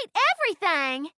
ate everything!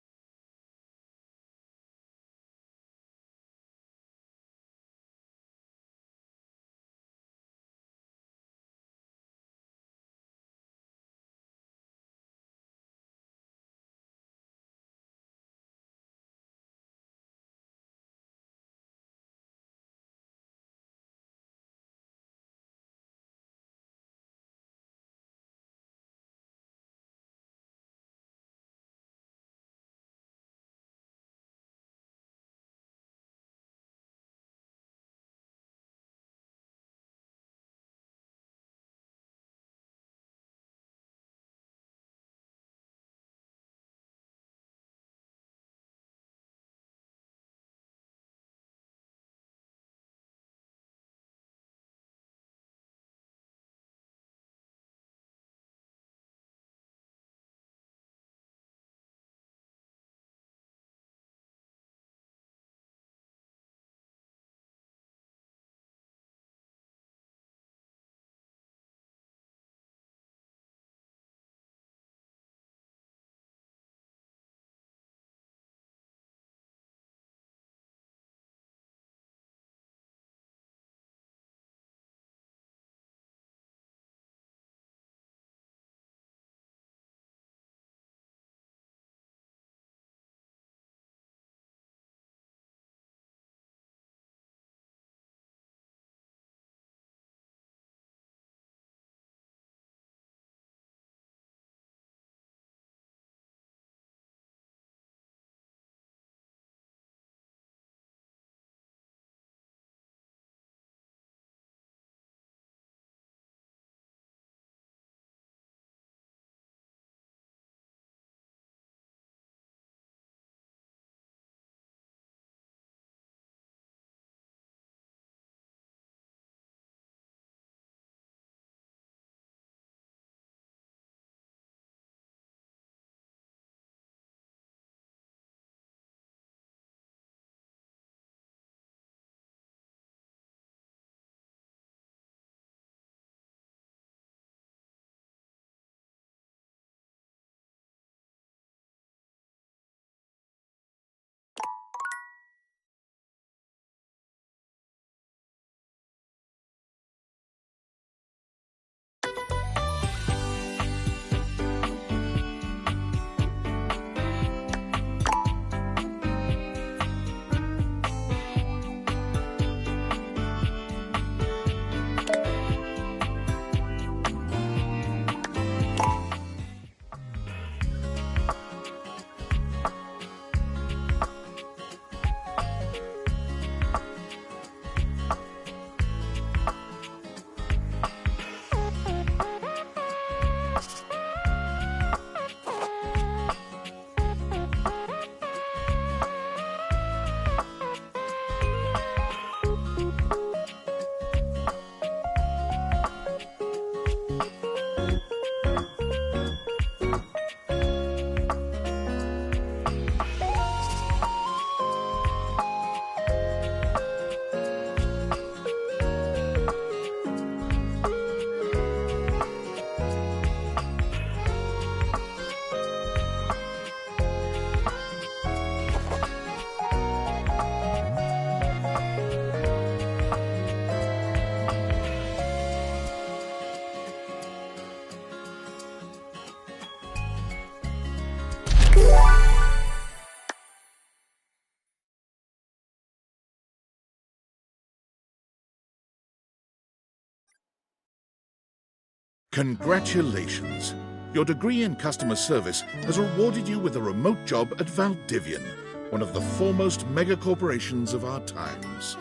Congratulations! Your degree in customer service has rewarded you with a remote job at Valdivian, one of the foremost megacorporations of our times.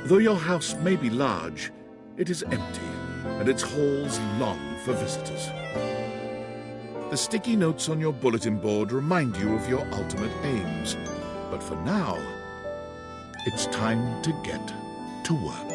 Though your house may be large, it is empty, and its halls long for visitors. The sticky notes on your bulletin board remind you of your ultimate aims, but for now, it's time to get to work.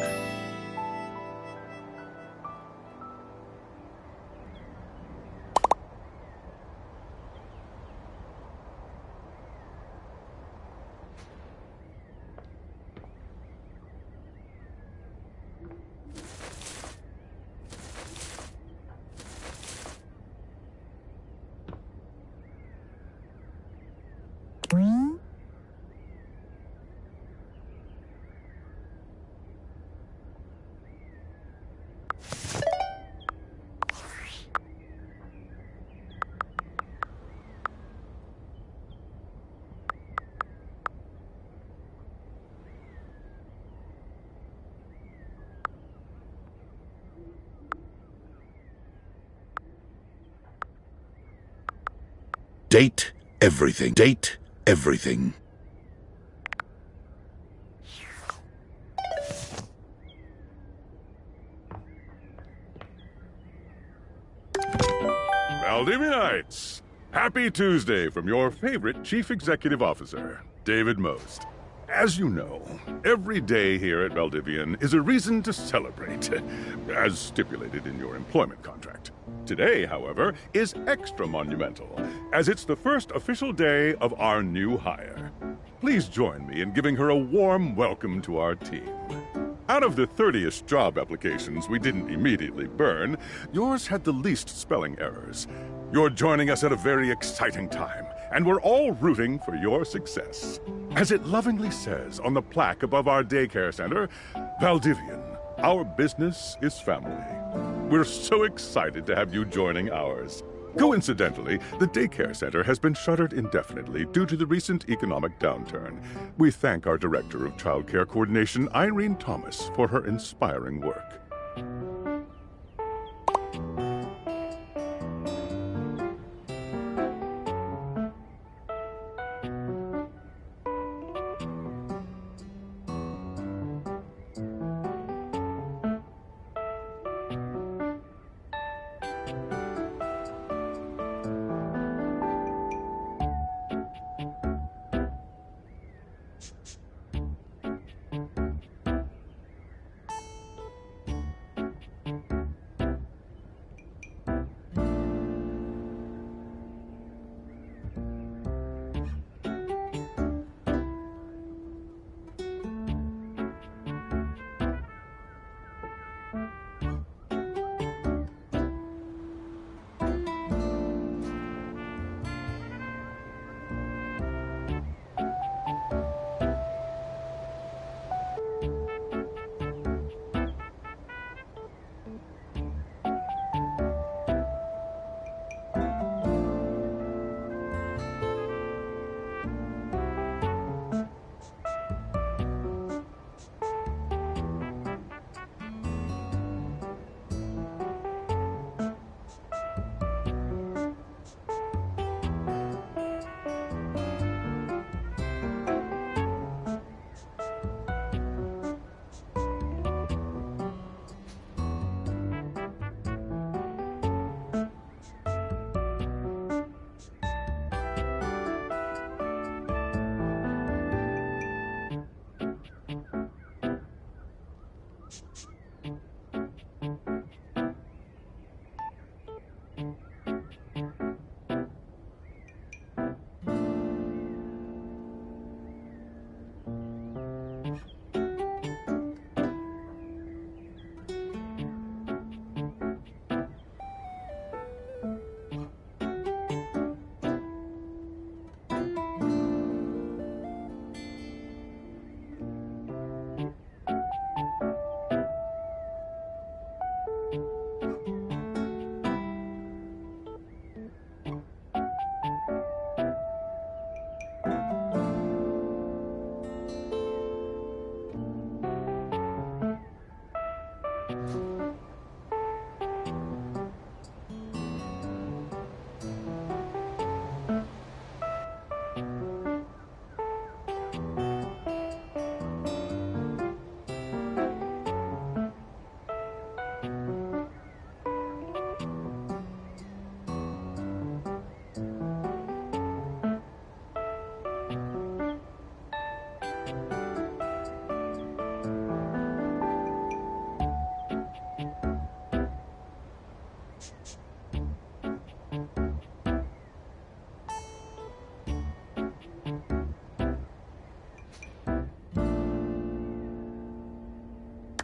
Date everything. Date everything. Valdivianites! Happy Tuesday from your favorite Chief Executive Officer, David Most. As you know, every day here at Valdivian is a reason to celebrate, as stipulated in your employment contract. Today, however, is extra monumental, as it's the first official day of our new hire. Please join me in giving her a warm welcome to our team. Out of the 30-ish job applications we didn't immediately burn, yours had the least spelling errors. You're joining us at a very exciting time, and we're all rooting for your success. As it lovingly says on the plaque above our daycare center, Valdivian, our business is family. We're so excited to have you joining ours. Coincidentally, the daycare center has been shuttered indefinitely due to the recent economic downturn. We thank our Director of Child Care Coordination, Irene Thomas, for her inspiring work.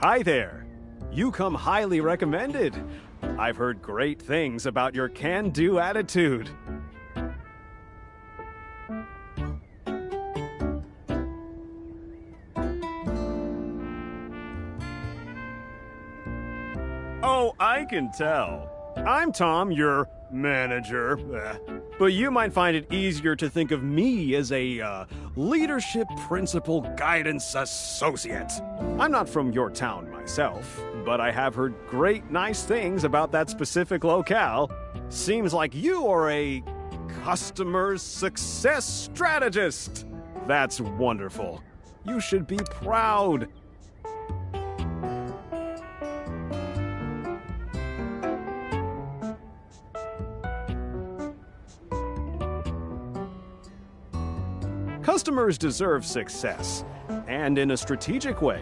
Hi there. You come highly recommended. I've heard great things about your can-do attitude. Oh, I can tell. I'm Tom, your manager. But you might find it easier to think of me as a leadership principal guidance associate. I'm not from your town myself, but I have heard great nice things about that specific locale. Seems like you are a customer success strategist. That's wonderful. You should be proud. Customers deserve success, and in a strategic way.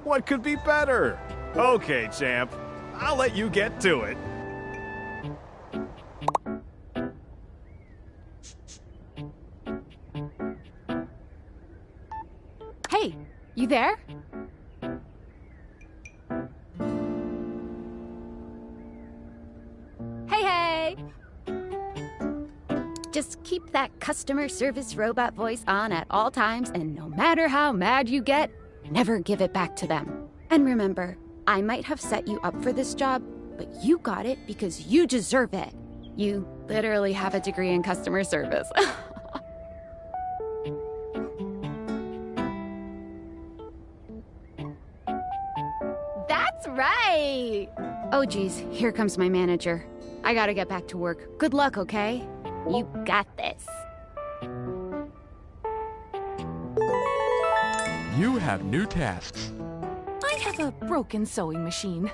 What could be better? Okay, champ. I'll let you get to it. Hey, you there? Hey! Just keep that customer service robot voice on at all times, and no matter how mad you get, never give it back to them. And remember, I might have set you up for this job, but you got it because you deserve it. You literally have a degree in customer service. That's right! Oh geez, here comes my manager. I gotta get back to work. Good luck, okay? You got this. You have new tasks. I have a broken sewing machine.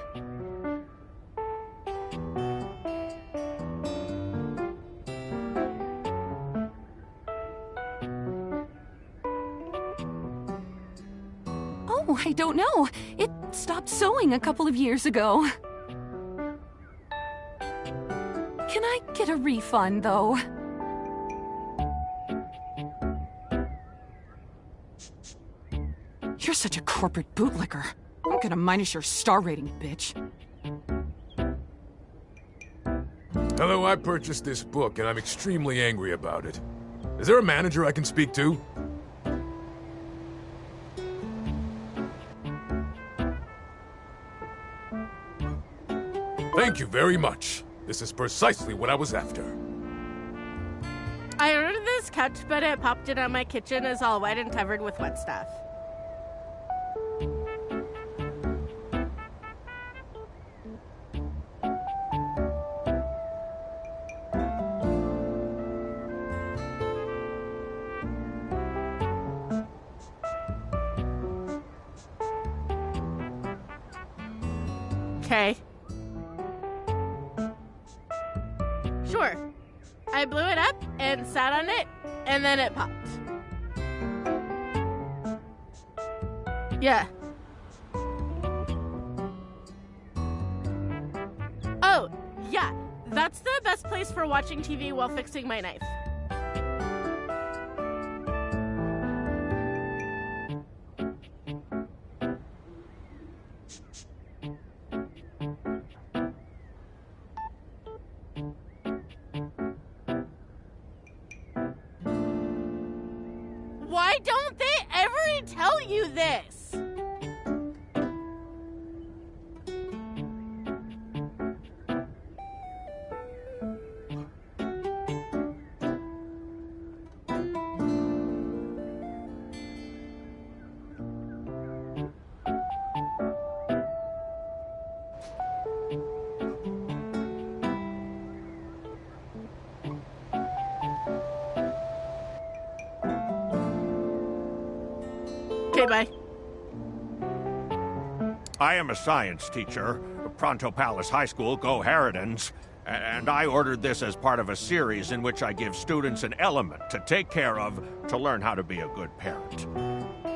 Oh, I don't know. It stopped sewing a couple of years ago. Can I get a refund, though? You're such a corporate bootlicker. I'm gonna minus your star rating, bitch. Hello, I purchased this book and I'm extremely angry about it. Is there a manager I can speak to? Thank you very much. This is precisely what I was after. I ordered this couch, but it popped in on my kitchen is all wet and covered with wet stuff. Okay. Sure. I blew it up and sat on it, and then it popped. Yeah. Oh, yeah. That's the best place for watching TV while fixing my knife. Why don't they ever tell you this? Okay, bye. I am a science teacher, Pronto Palace High School, Go Harridans, and I ordered this as part of a series in which I give students an element to take care of to learn how to be a good parent.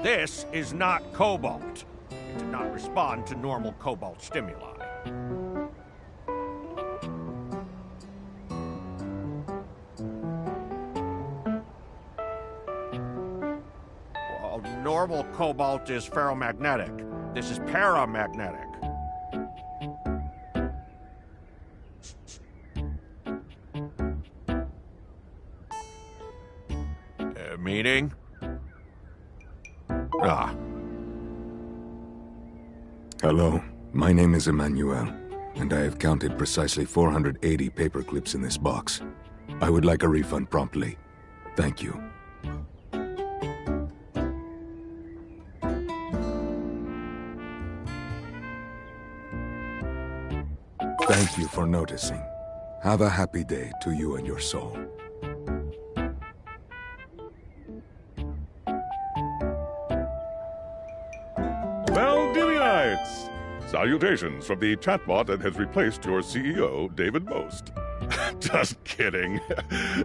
This is not cobalt. It did not respond to normal cobalt stimuli. Well, normal cobalt is ferromagnetic. This is paramagnetic. Meaning? Ah. Hello, my name is Emmanuel, and I have counted precisely 480 paper clips in this box. I would like a refund promptly. Thank you. Thank you for noticing. Have a happy day to you and your soul. Yes. Salutations from the chatbot that has replaced your CEO, David Most. Just kidding.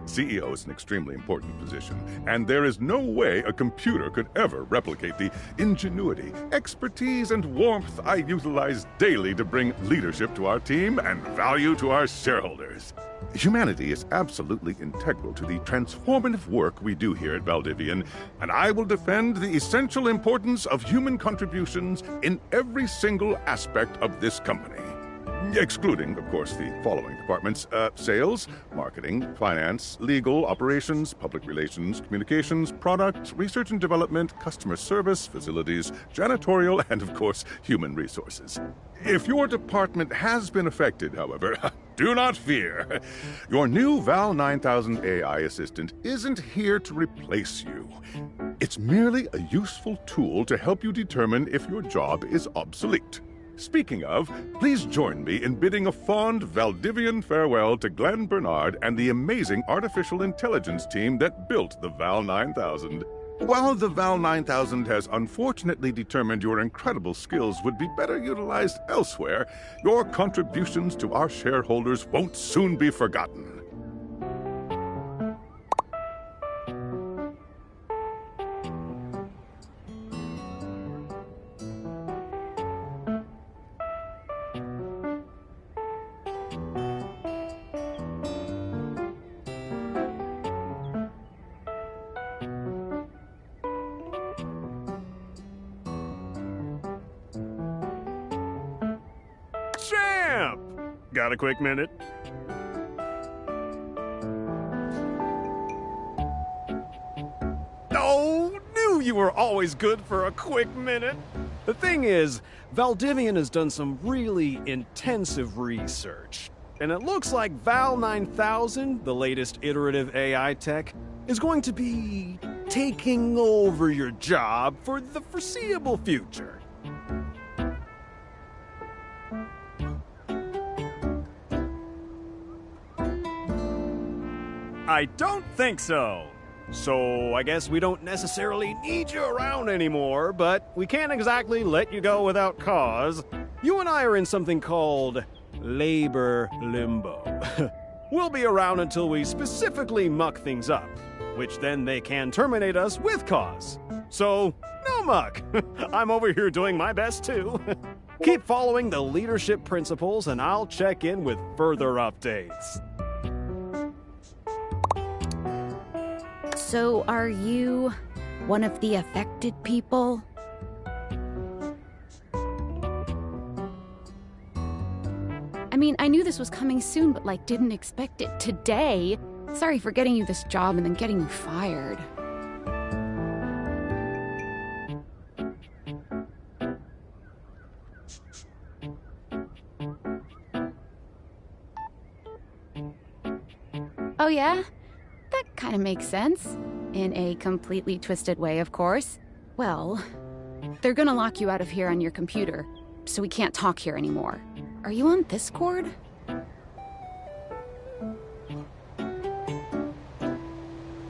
CEO is an extremely important position, and there is no way a computer could ever replicate the ingenuity, expertise, and warmth I utilize daily to bring leadership to our team and value to our shareholders. Humanity is absolutely integral to the transformative work we do here at Valdivian, and I will defend the essential importance of human contributions in every single aspect of this company. Excluding, of course, the following departments: sales, marketing, finance, legal, operations, public relations, communications, product, research and development, customer service, facilities, janitorial, and, of course, human resources. If your department has been affected, however, do not fear. Your new Val 9000 AI assistant isn't here to replace you. It's merely a useful tool to help you determine if your job is obsolete. Speaking of, please join me in bidding a fond Valdivian farewell to Glenn Bernard and the amazing artificial intelligence team that built the Val 9000. While the Val 9000 has unfortunately determined your incredible skills would be better utilized elsewhere, your contributions to our shareholders won't soon be forgotten. Champ! Got a quick minute? Oh, knew you were always good for a quick minute. The thing is, Valdivian has done some really intensive research. And it looks like Val 9000, the latest iterative AI tech, is going to be taking over your job for the foreseeable future. I don't think so. So I guess we don't necessarily need you around anymore, but we can't exactly let you go without cause. You and I are in something called labor limbo. We'll be around until we specifically muck things up, which then they can terminate us with cause. So, no muck. I'm over here doing my best too. Keep following the leadership principles and I'll check in with further updates. So, are you one of the affected people? I mean, I knew this was coming soon, but didn't expect it today. Sorry for getting you this job and then getting you fired. Oh yeah? That kind of makes sense. In a completely twisted way, of course. Well, they're gonna lock you out of here on your computer, so we can't talk here anymore. Are you on Discord?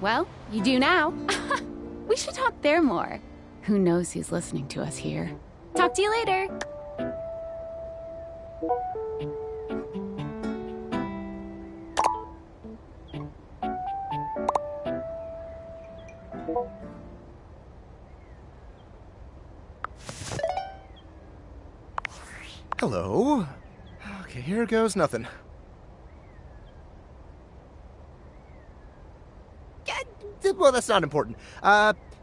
Well, you do now. We should talk there more. Who knows who's listening to us here. Talk to you later. Hello. Okay, here goes nothing. Well, that's not important.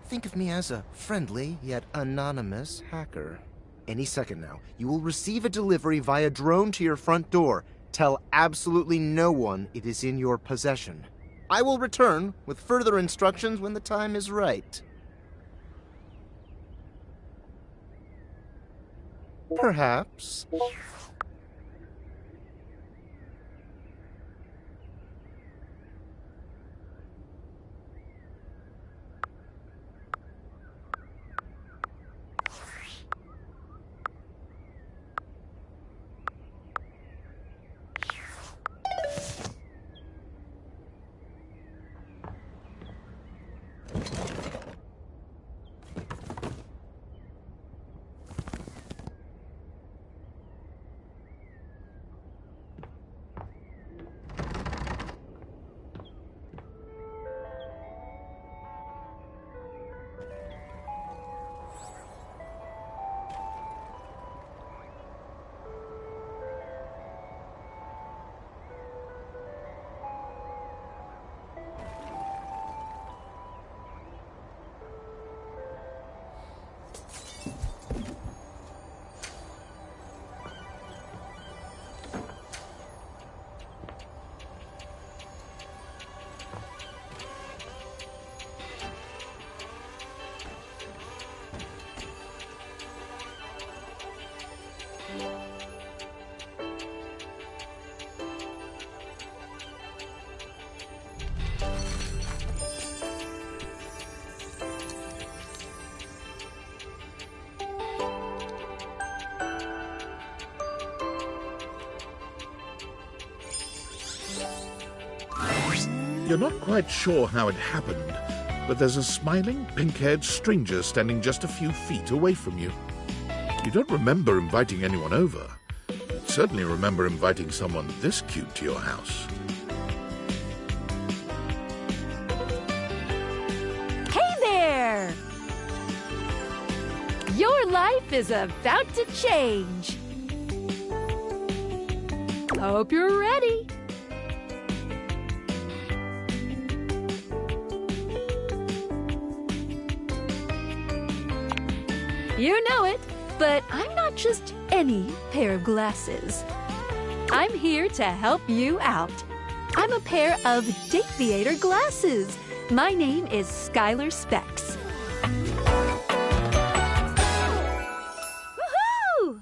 Think of me as a friendly yet anonymous hacker. Any second now, you will receive a delivery via drone to your front door. Tell absolutely no one it is in your possession. I will return with further instructions when the time is right. Perhaps. You're not quite sure how it happened, but there's a smiling, pink-haired stranger standing just a few feet away from you. You don't remember inviting anyone over. You certainly remember inviting someone this cute to your house. Hey there! Your life is about to change. Hope you're ready. You know it, but I'm not just any pair of glasses. I'm here to help you out. I'm a pair of Dateviator glasses. My name is Skylar Specs. Woohoo!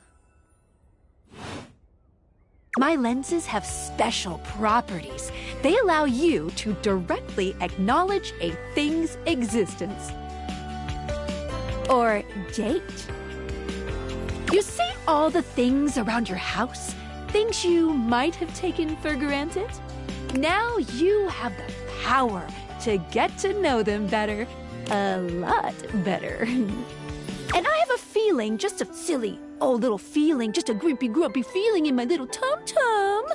My lenses have special properties. They allow you to directly acknowledge a thing's existence. Or date. You see all the things around your house? Things you might have taken for granted? Now you have the power to get to know them better. A lot better. And I have a feeling, just a silly old little feeling, just a grumpy feeling in my little tum-tum,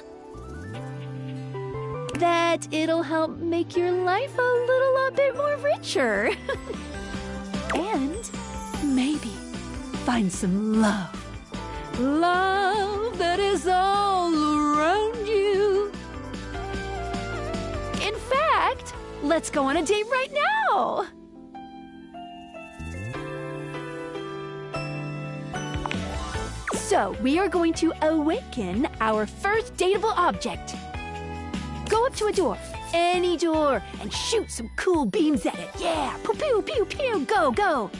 that it'll help make your life a little bit more richer. And maybe find some love. Love that is all around you. In fact, let's go on a date right now. So, we are going to awaken our first dateable object. Go up to a door, any door, and shoot some cool beams at it. Yeah, pew, pew, pew, pew, go, go.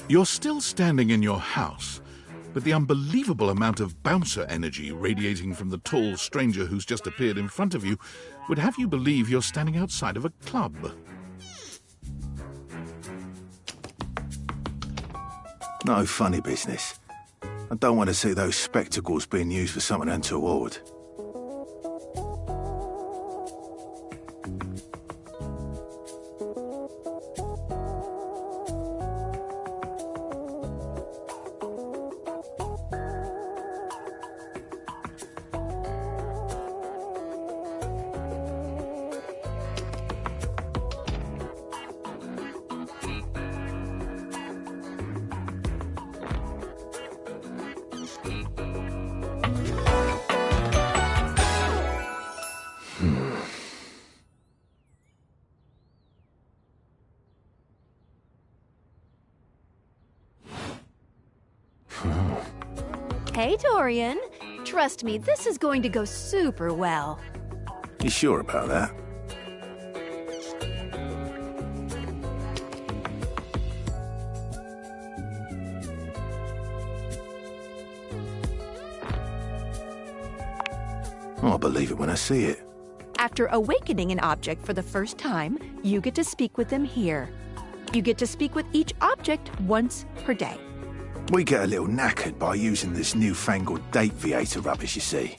You're still standing in your house, but the unbelievable amount of bouncer energy radiating from the tall stranger who's just appeared in front of you would have you believe you're standing outside of a club. No funny business. I don't want to see those spectacles being used for something untoward. Hey, Dorian. Trust me, this is going to go super well. You sure about that? I'll believe it when I see it. After awakening an object for the first time, you get to speak with them here. You get to speak with each object once per day. We get a little knackered by using this newfangled Dateviator rubbish, you see.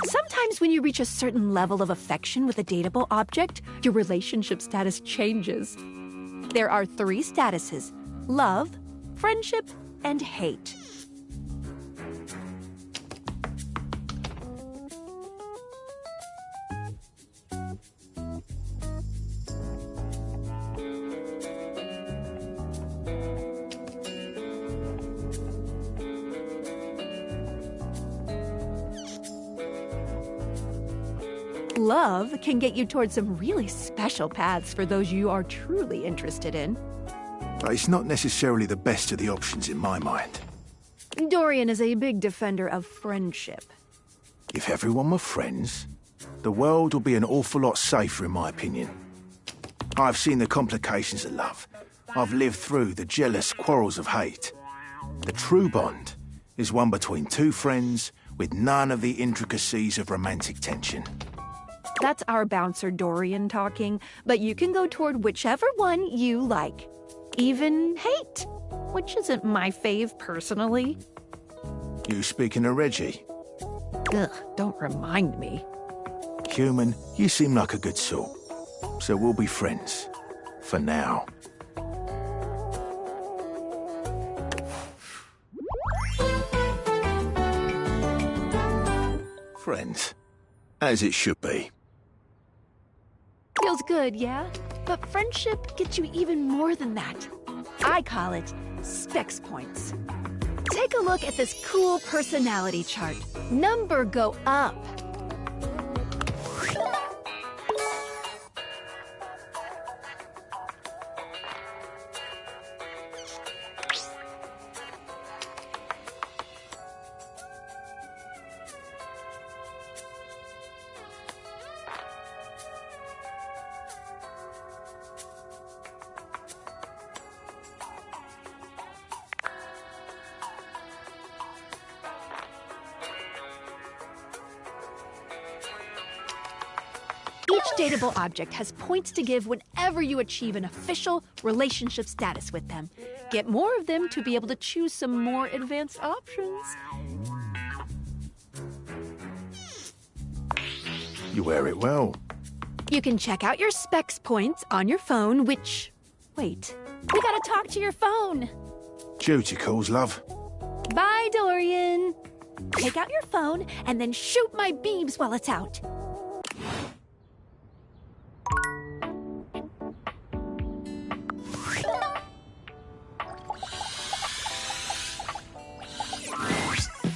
Sometimes when you reach a certain level of affection with a dateable object, your relationship status changes. There are 3 statuses: love, friendship, and hate. Love can get you towards some really special paths for those you are truly interested in. But it's not necessarily the best of the options in my mind. Dorian is a big defender of friendship. If everyone were friends, the world will be an awful lot safer, in my opinion. I've seen the complications of love. I've lived through the jealous quarrels of hate. The true bond is one between two friends with none of the intricacies of romantic tension. That's our bouncer Dorian talking, but you can go toward whichever one you like. Even hate, which isn't my fave personally. You speaking to Reggie? Ugh, don't remind me. Human, you seem like a good sort. So we'll be friends. For now. Friends. As it should be. Feels good, yeah? But friendship gets you even more than that. I call it specs points. Take a look at this cool personality chart. Number go up. Each dateable object has points to give whenever you achieve an official relationship status with them. Get more of them to be able to choose some more advanced options. You wear it well. You can check out your specs points on your phone, which... Wait, we gotta talk to your phone. Duty calls, love. Bye, Dorian. Take out your phone and then shoot my beams while it's out.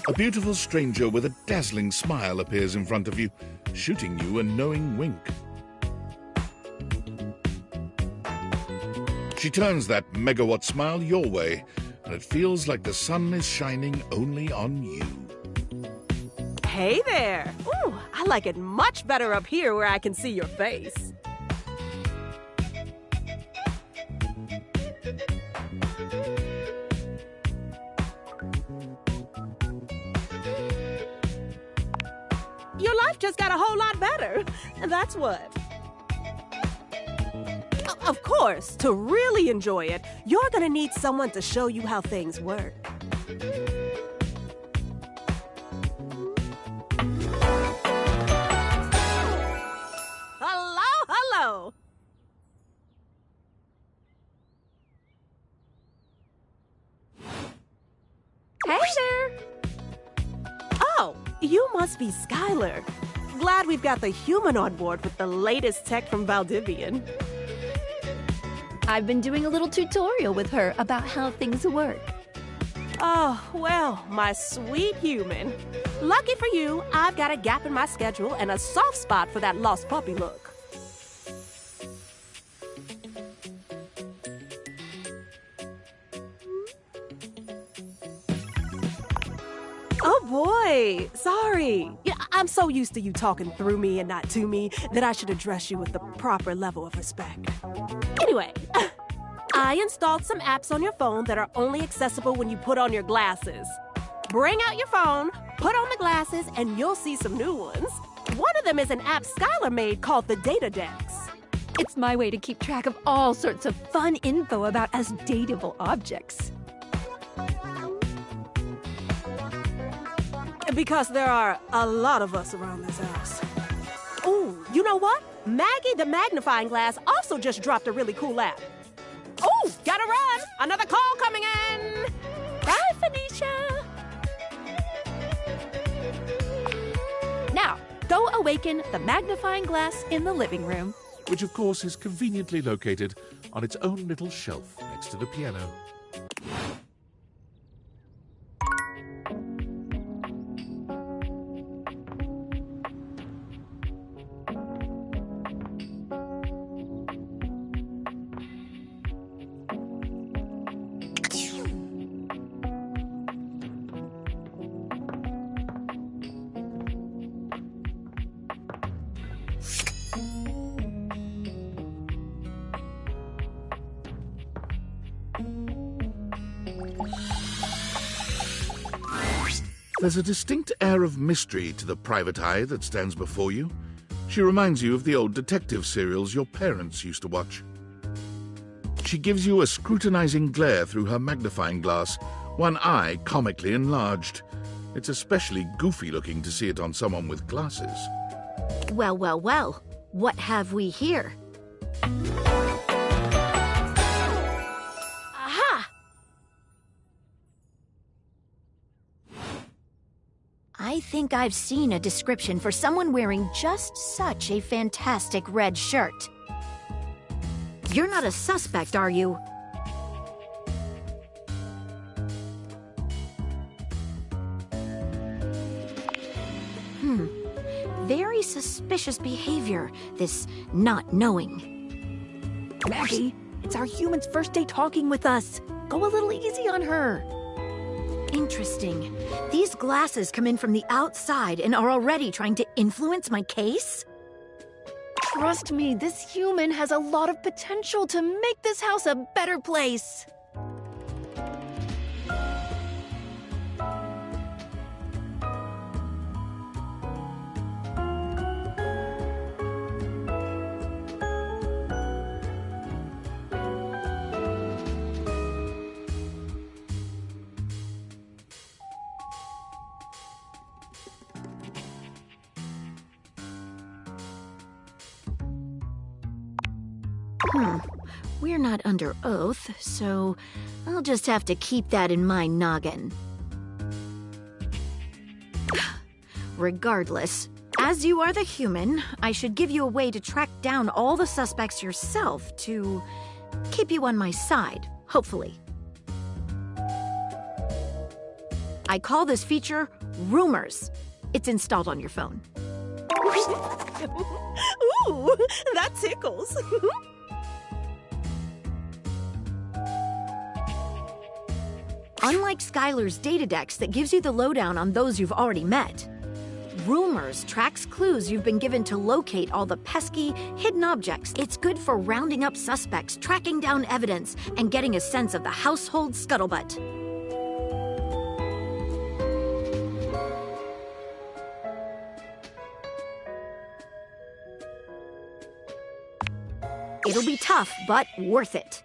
A beautiful stranger with a dazzling smile appears in front of you, shooting you a knowing wink. She turns that megawatt smile your way, and it feels like the sun is shining only on you. Hey there! Ooh, I like it much better up here where I can see your face. Your life just got a whole lot better. That's what. Of course, to really enjoy it, you're gonna need someone to show you how things work. Hello. Hey there! Oh, you must be Skylar. Glad we've got the human on board with the latest tech from Valdivian. I've been doing a little tutorial with her about how things work. Oh, well, my sweet human. Lucky for you, I've got a gap in my schedule and a soft spot for that lost puppy look. Oh boy, sorry. Yeah, I'm so used to you talking through me and not to me that I should address you with the proper level of respect. Anyway, I installed some apps on your phone that are only accessible when you put on your glasses. Bring out your phone, put on the glasses, and you'll see some new ones. One of them is an app Skylar made called the Data Dex. It's my way to keep track of all sorts of fun info about us dateable objects. Because there are a lot of us around this house. Ooh, you know what? Maggie the Magnifying Glass also just dropped a really cool app. Ooh, gotta run! Another call coming in! Bye, Phoenicia! Now, go awaken the magnifying glass in the living room. Which, of course, is conveniently located on its own little shelf next to the piano. There's a distinct air of mystery to the private eye that stands before you. She reminds you of the old detective serials your parents used to watch. She gives you a scrutinizing glare through her magnifying glass, one eye comically enlarged. It's especially goofy looking to see it on someone with glasses. Well, well, well. What have we here? Aha! I think I've seen a description for someone wearing just such a fantastic red shirt. You're not a suspect, are you? Very suspicious behavior, this not knowing. Maggie, it's our human's first day talking with us. Go a little easy on her. Interesting. These glasses come in from the outside and are already trying to influence my case? Trust me, this human has a lot of potential to make this house a better place. We're not under oath, so I'll just have to keep that in my noggin. Regardless, as you are the human, I should give you a way to track down all the suspects yourself to keep you on my side, hopefully. I call this feature Rumors. It's installed on your phone. Ooh, that tickles. Unlike Skylar's Datadex that gives you the lowdown on those you've already met, Rumors tracks clues you've been given to locate all the pesky, hidden objects. It's good for rounding up suspects, tracking down evidence, and getting a sense of the household scuttlebutt. It'll be tough, but worth it.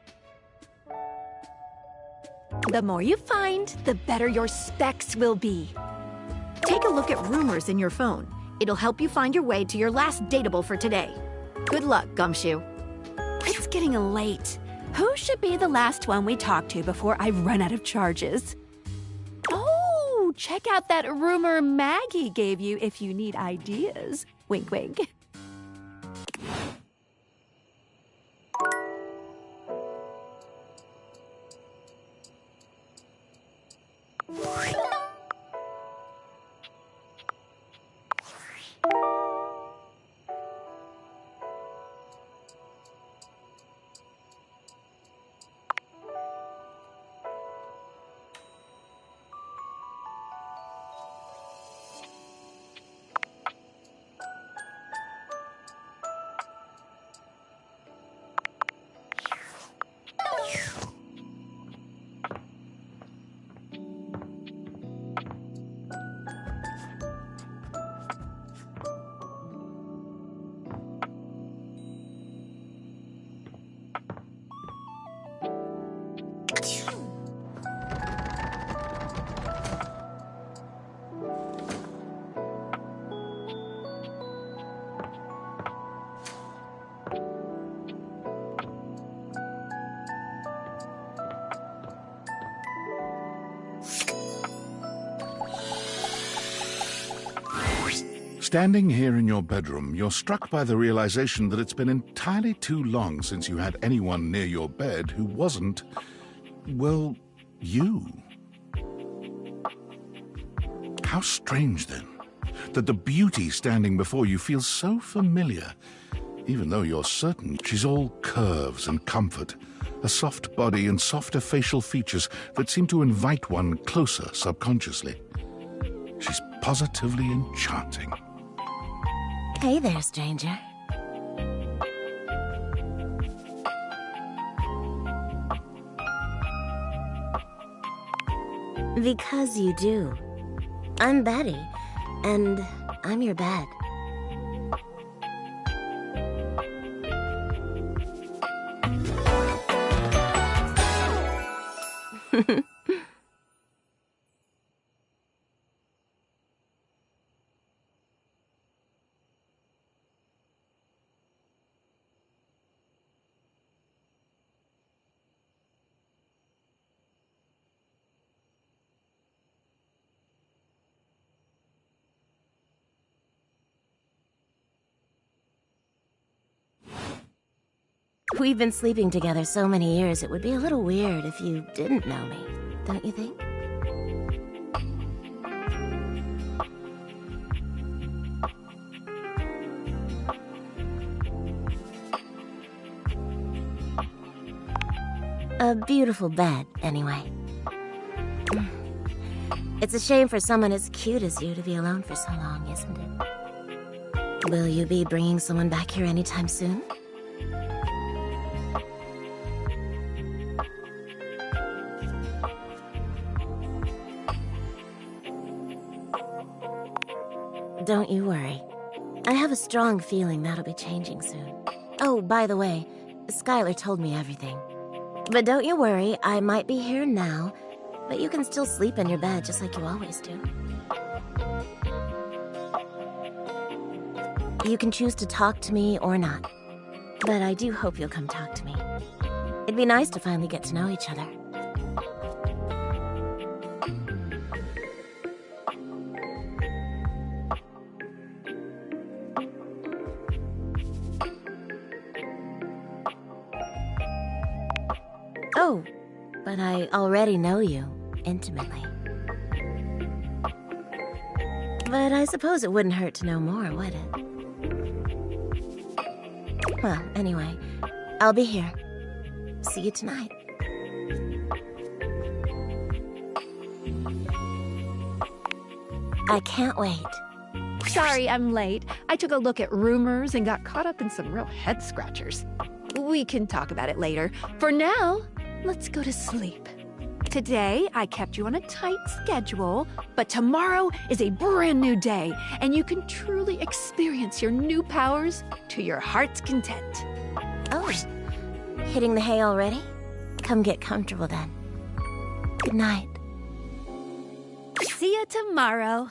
The more you find, the better your specs will be. Take a look at Rumors in your phone. It'll help you find your way to your last dateable for today. Good luck, Gumshoe. It's getting late. Who should be the last one we talk to before I run out of charges? Oh, check out that rumor Maggie gave you if you need ideas. Wink, wink. Standing here in your bedroom, you're struck by the realization that it's been entirely too long since you had anyone near your bed who wasn't, well, you. How strange, then, that the beauty standing before you feels so familiar, even though you're certain she's all curves and comfort, a soft body and softer facial features that seem to invite one closer subconsciously. She's positively enchanting. Hey there, stranger. Because you do. I'm Betty, and I'm your bed. We've been sleeping together so many years, it would be a little weird if you didn't know me, don't you think? A beautiful bed, anyway. It's a shame for someone as cute as you to be alone for so long, isn't it? Will you be bringing someone back here anytime soon? Don't you worry. I have a strong feeling that'll be changing soon. Oh, by the way, Skylar told me everything. But don't you worry, I might be here now, but you can still sleep in your bed just like you always do. You can choose to talk to me or not, but I do hope you'll come talk to me. It'd be nice to finally get to know each other. Oh, but I already know you, intimately. But I suppose it wouldn't hurt to know more, would it? Well, anyway, I'll be here. See you tonight. I can't wait. Sorry I'm late. I took a look at rumors and got caught up in some real head scratchers. We can talk about it later. For now, let's go to sleep. Today, I kept you on a tight schedule, but tomorrow is a brand new day, and you can truly experience your new powers to your heart's content. Oh, hitting the hay already? Come get comfortable then. Good night. See you tomorrow.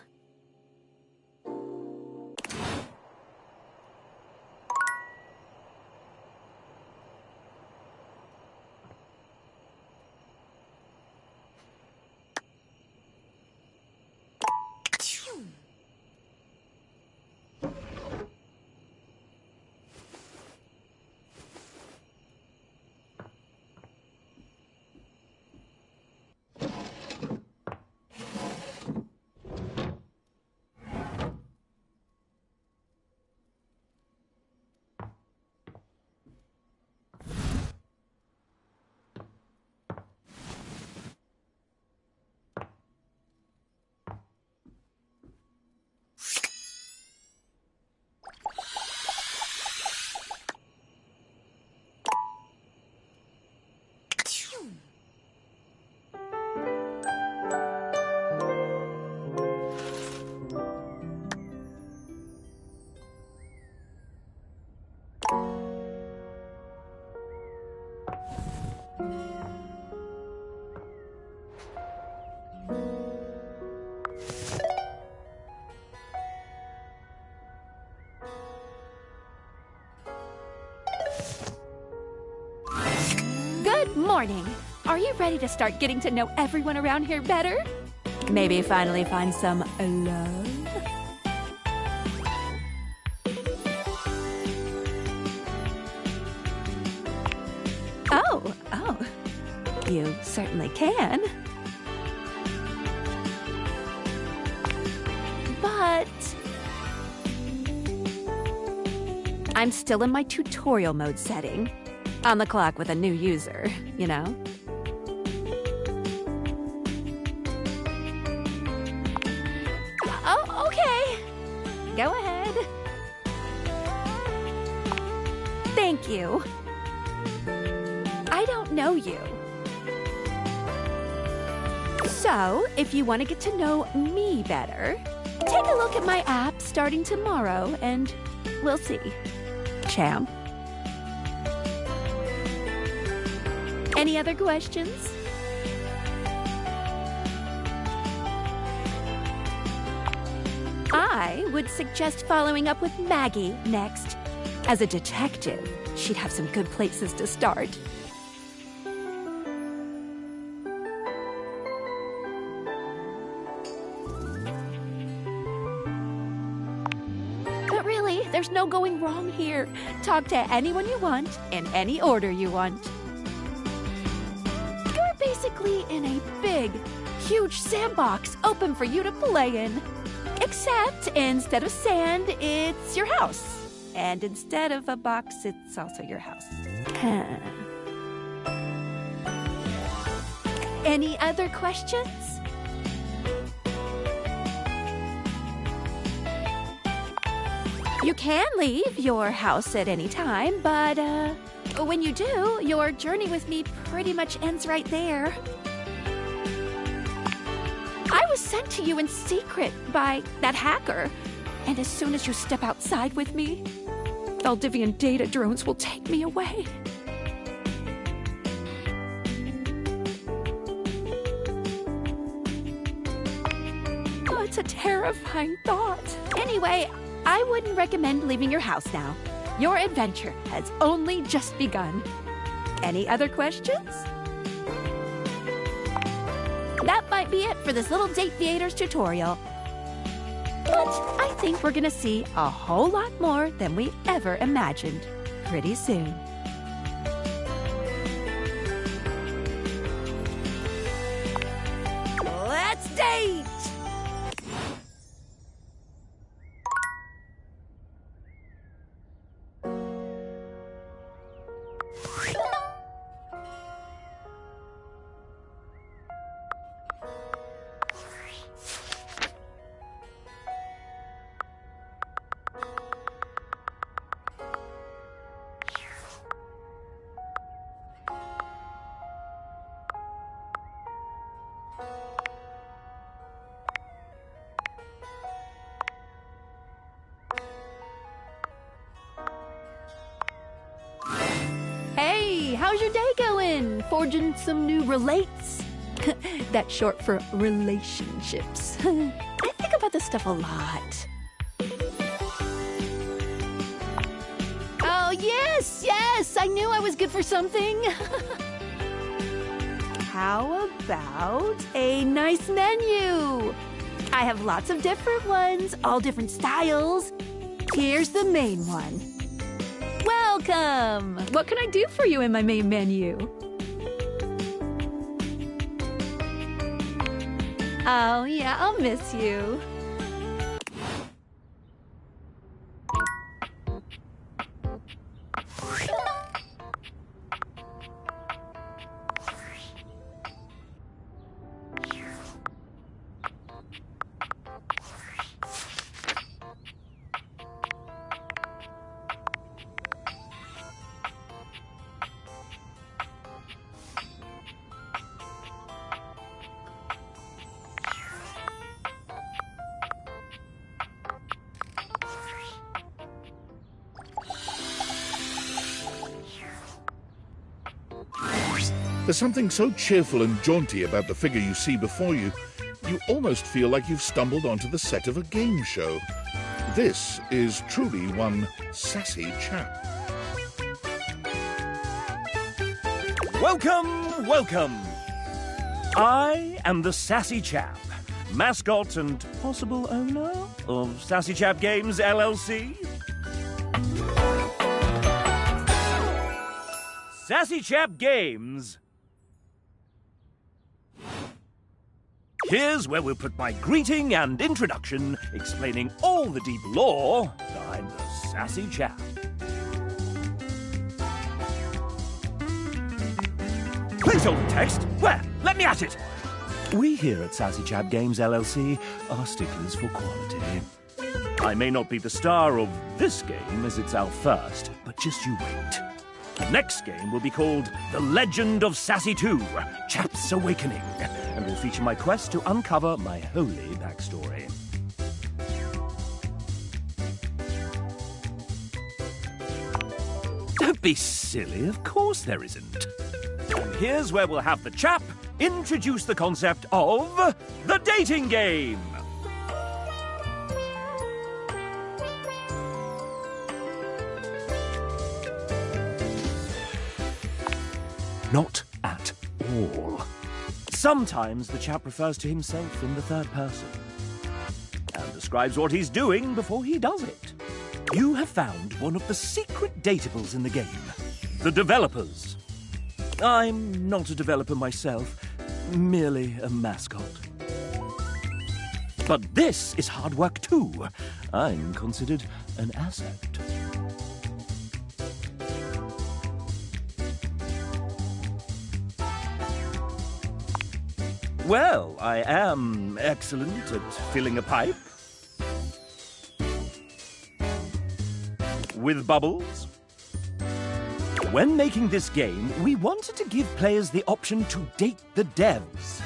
Good morning. Are you ready to start getting to know everyone around here better? Maybe finally find some love? Oh, you certainly can. But I'm still in my tutorial mode setting. On the clock with a new user, you know? Oh, okay. Go ahead. Thank you. I don't know you. So So, if you want to get to know me better, take a look at my app starting tomorrow, and we'll see. Champ. Any other questions? I would suggest following up with Maggie next. As a detective, she'd have some good places to start. But really, there's no going wrong here. Talk to anyone you want, in any order you want. You're basically in a big, huge sandbox open for you to play in. Except instead of sand, it's your house. And instead of a box, it's also your house. Any other questions? You can leave your house at any time, but when you do, your journey with me pretty much ends right there. I was sent to you in secret by that hacker. And as soon as you step outside with me, Valdivian data drones will take me away. Oh, it's a terrifying thought. Anyway, I wouldn't recommend leaving your house now. Your adventure has only just begun. Any other questions? That might be it for this little Date Theaters tutorial. But I think we're gonna see a whole lot more than we ever imagined pretty soon. Let's date! How's your day going? Forging some new relates? That's short for relationships. I think about this stuff a lot. Oh, yes! I knew I was good for something. How about a nice menu? I have lots of different ones, all different styles. Here's the main one. Welcome! What can I do for you in my main menu? Oh, yeah, I'll miss you. There's something so cheerful and jaunty about the figure you see before you, you almost feel like you've stumbled onto the set of a game show. This is truly one sassy chap. Welcome, welcome! I am the Sassy Chap, mascot and possible owner of Sassy Chap Games, LLC. Sassy Chap Games. Here's where we'll put my greeting and introduction, explaining all the deep lore behind the Sassy Chap. Placeholder text? Where? Let me at it! We here at Sassy Chap Games LLC are sticklers for quality. I may not be the star of this game as it's our first, but just you wait. The next game will be called The Legend of Sassy 2, Chap's Awakening, and will feature my quest to uncover my holy backstory. Don't be silly, of course there isn't. And here's where we'll have the chap introduce the concept of the dating game. Not at all. Sometimes the chap refers to himself in the third person and describes what he's doing before he does it. You have found one of the secret datables in the game. The developers. I'm not a developer myself, merely a mascot. But this is hard work too. I'm considered an asset. Well, I am excellent at filling a pipe. With bubbles. When making this game, we wanted to give players the option to date the devs.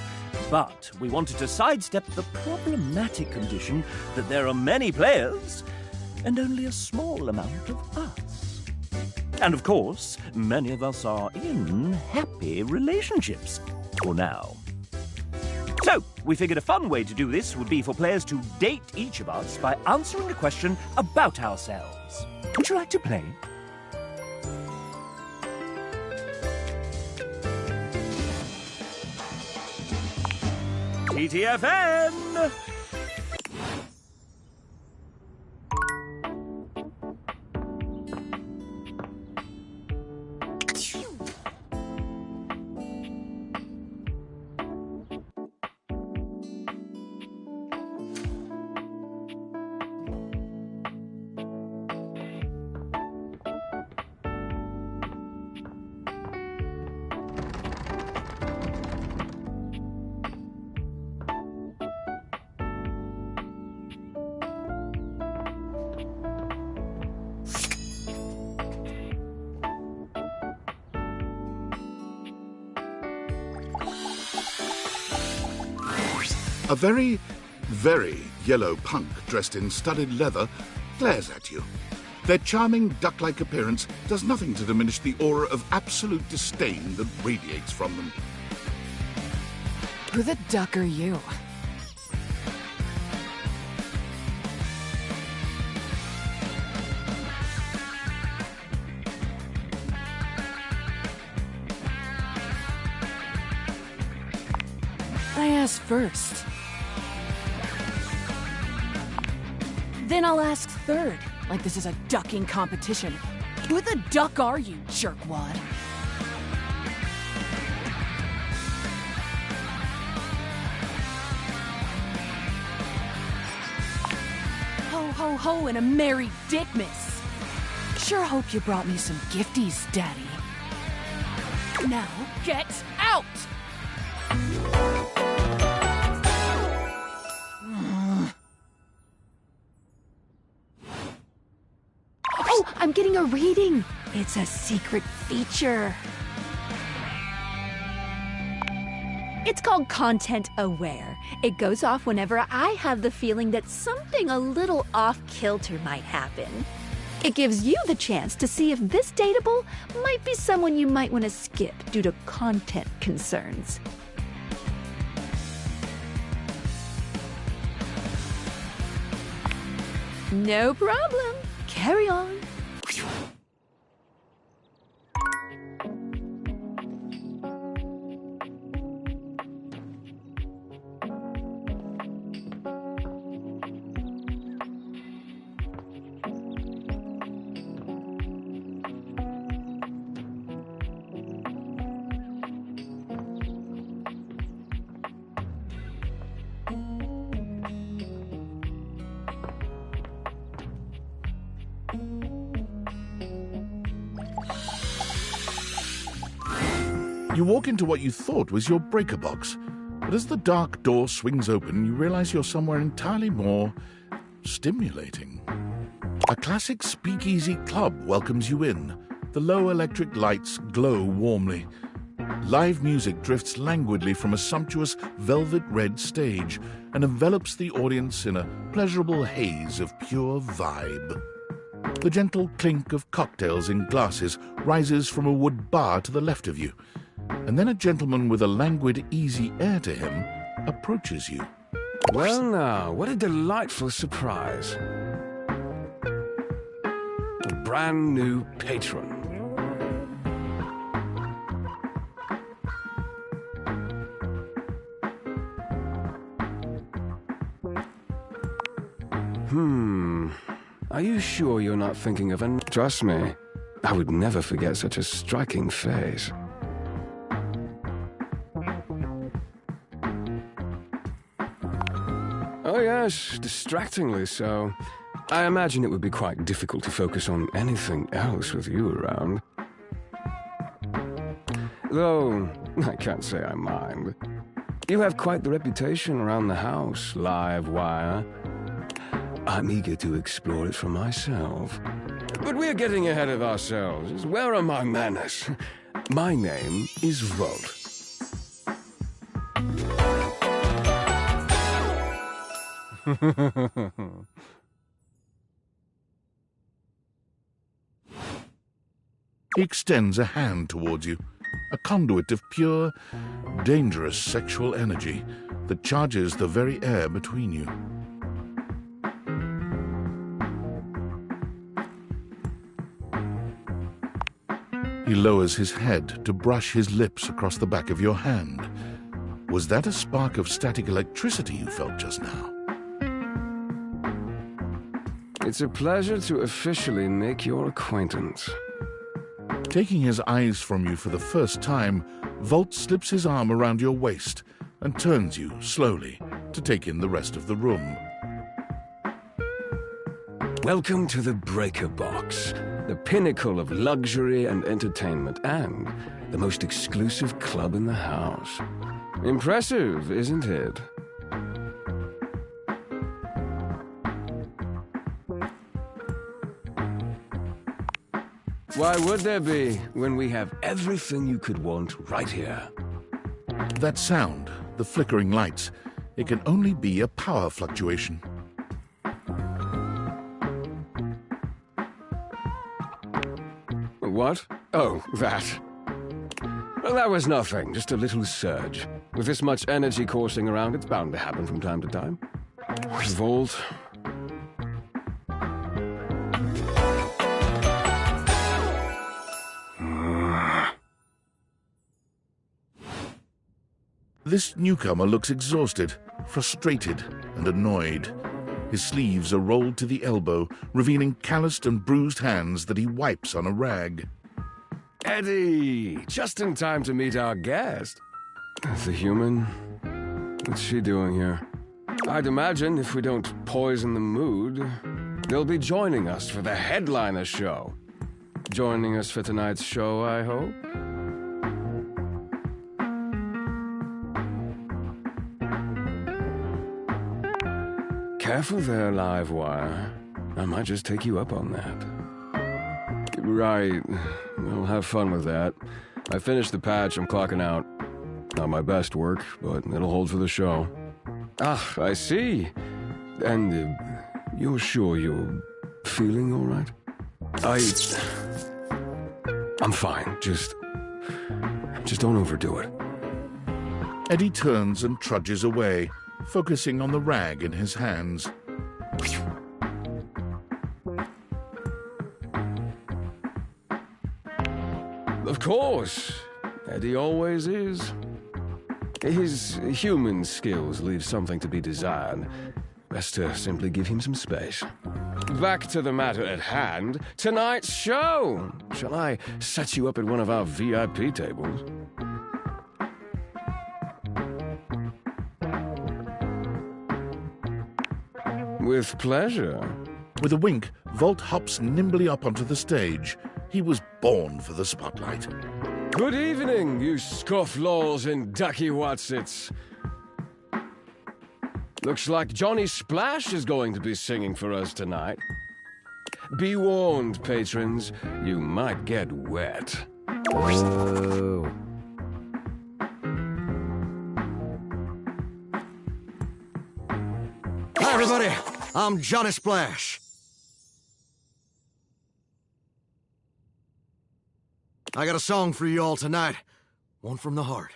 But we wanted to sidestep the problematic condition that there are many players and only a small amount of us. And of course, many of us are in happy relationships. For now. So, we figured a fun way to do this would be for players to date each of us by answering a question about ourselves. Would you like to play? TTFN! A very, very yellow punk dressed in studded leather glares at you. Their charming duck-like appearance does nothing to diminish the aura of absolute disdain that radiates from them. Who the duck are you? I asked first. Then I'll ask third, like this is a ducking competition. Who the duck are you, jerkwad? Ho, ho, ho, and a merry dickmas. Sure hope you brought me some gifties, Daddy. Now, get out! Oh, I'm getting a reading. It's a secret feature. It's called Content Aware. It goes off whenever I have the feeling that something a little off-kilter might happen. It gives you the chance to see if this dateable might be someone you might want to skip due to content concerns. No problem. Carry on. You walk into what you thought was your breaker box, but as the dark door swings open, you realize you're somewhere entirely more stimulating. A classic speakeasy club welcomes you in. The low electric lights glow warmly. Live music drifts languidly from a sumptuous velvet red stage and envelops the audience in a pleasurable haze of pure vibe. The gentle clink of cocktails in glasses rises from a wood bar to the left of you, and then a gentleman with a languid, easy air to him approaches you. Well now, what a delightful surprise. A brand new patron. Are you sure you're not thinking of an... Trust me, I would never forget such a striking face. Oh yes, distractingly so. I imagine it would be quite difficult to focus on anything else with you around. Though, I can't say I mind. You have quite the reputation around the house, Live Wire. I'm eager to explore it for myself. But we're getting ahead of ourselves. Where are my manners? My name is Volt. He extends a hand towards you, a conduit of pure, dangerous sexual energy that charges the very air between you. He lowers his head to brush his lips across the back of your hand. Was that a spark of static electricity you felt just now? It's a pleasure to officially make your acquaintance. Taking his eyes from you for the first time, Volt slips his arm around your waist and turns you, slowly, to take in the rest of the room. Welcome to the Breaker Box, the pinnacle of luxury and entertainment, and the most exclusive club in the house. Impressive, isn't it? Why would there be, when we have everything you could want right here? That sound, the flickering lights, it can only be a power fluctuation. What? Oh, that. Well, that was nothing, just a little surge. With this much energy coursing around, it's bound to happen from time to time. Volt. This newcomer looks exhausted, frustrated, and annoyed. His sleeves are rolled to the elbow, revealing calloused and bruised hands that he wipes on a rag. Eddie! Just in time to meet our guest. The human? What's she doing here? I'd imagine if we don't poison the mood, they'll be joining us for the headliner show. Joining us for tonight's show, I hope? Careful there, Live Wire. I might just take you up on that. Right. Well, have fun with that. I finished the patch, I'm clocking out. Not my best work, but it'll hold for the show. Ah, I see. And you're sure you're feeling all right? I'm fine. Just don't overdo it. Eddie turns and trudges away, focusing on the rag in his hands. Of course. Eddie always is. His human skills leave something to be desired. Best to simply give him some space. Back to the matter at hand. Tonight's show! Shall I set you up at one of our VIP tables? With pleasure. With a wink, Volt hops nimbly up onto the stage. He was born for the spotlight. Good evening, you scofflaws and ducky watsits. Looks like Johnny Splash is going to be singing for us tonight. Be warned, patrons, you might get wet. Whoa. I'm Johnny Splash. I got a song for you all tonight. One from the heart.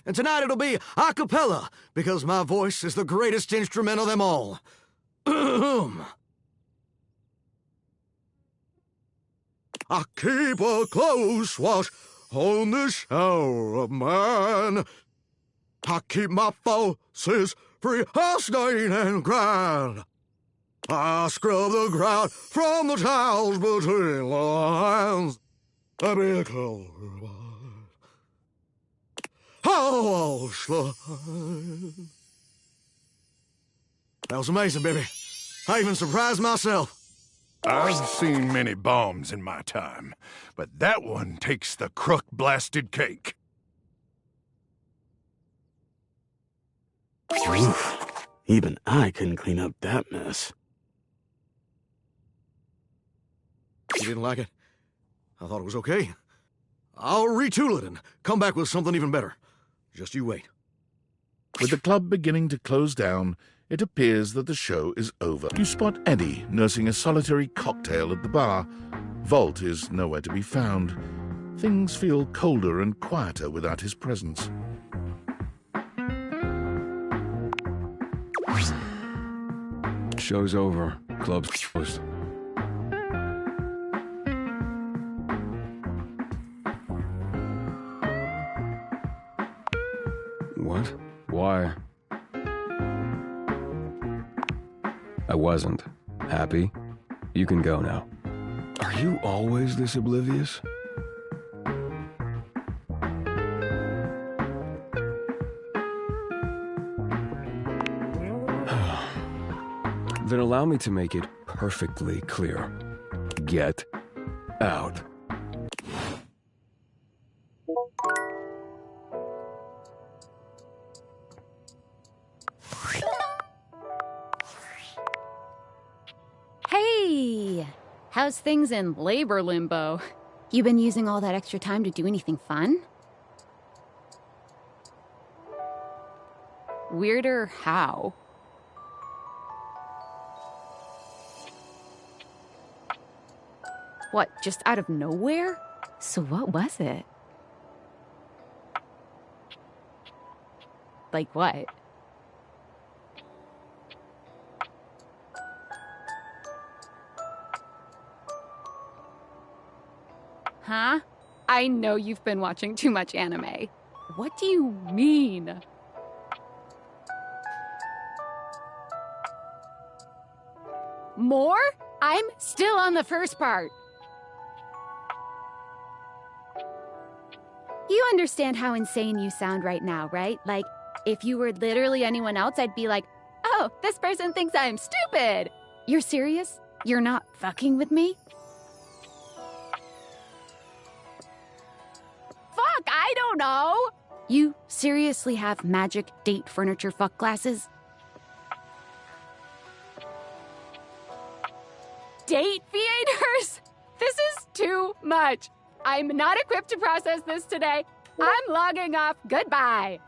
And tonight it'll be a cappella, because my voice is the greatest instrument of them all. I keep a close watch on the shower of mine. I keep my forces free of stain and grind. I scrub the ground from the tiles between the lines. I be a color. Oh, slide. That was amazing, baby. I even surprised myself. I've seen many bombs in my time, but that one takes the crook-blasted cake. Oof. Even I couldn't clean up that mess. You didn't like it? I thought it was okay. I'll retool it and come back with something even better. Just you wait. With the club beginning to close down, it appears that the show is over. You spot Eddie nursing a solitary cocktail at the bar. Volt is nowhere to be found. Things feel colder and quieter without his presence. Show's over. Club's closed. What? Why? I wasn't. Happy? You can go now. Are you always this oblivious? Then allow me to make it perfectly clear. Get out. Hey! How's things in labor limbo? You been using all that extra time to do anything fun? Weirder how? What, just out of nowhere? So what was it? Like what? Huh? I know you've been watching too much anime. What do you mean? More? I'm still on the first part. You understand how insane you sound right now, right? Like, if you were literally anyone else, I'd be like, oh, this person thinks I'm stupid. You're serious? You're not fucking with me? Fuck, I don't know. You seriously have magic date furniture fuck glasses? Date theaters? This is too much. I'm not equipped to process this today. I'm logging off. Goodbye.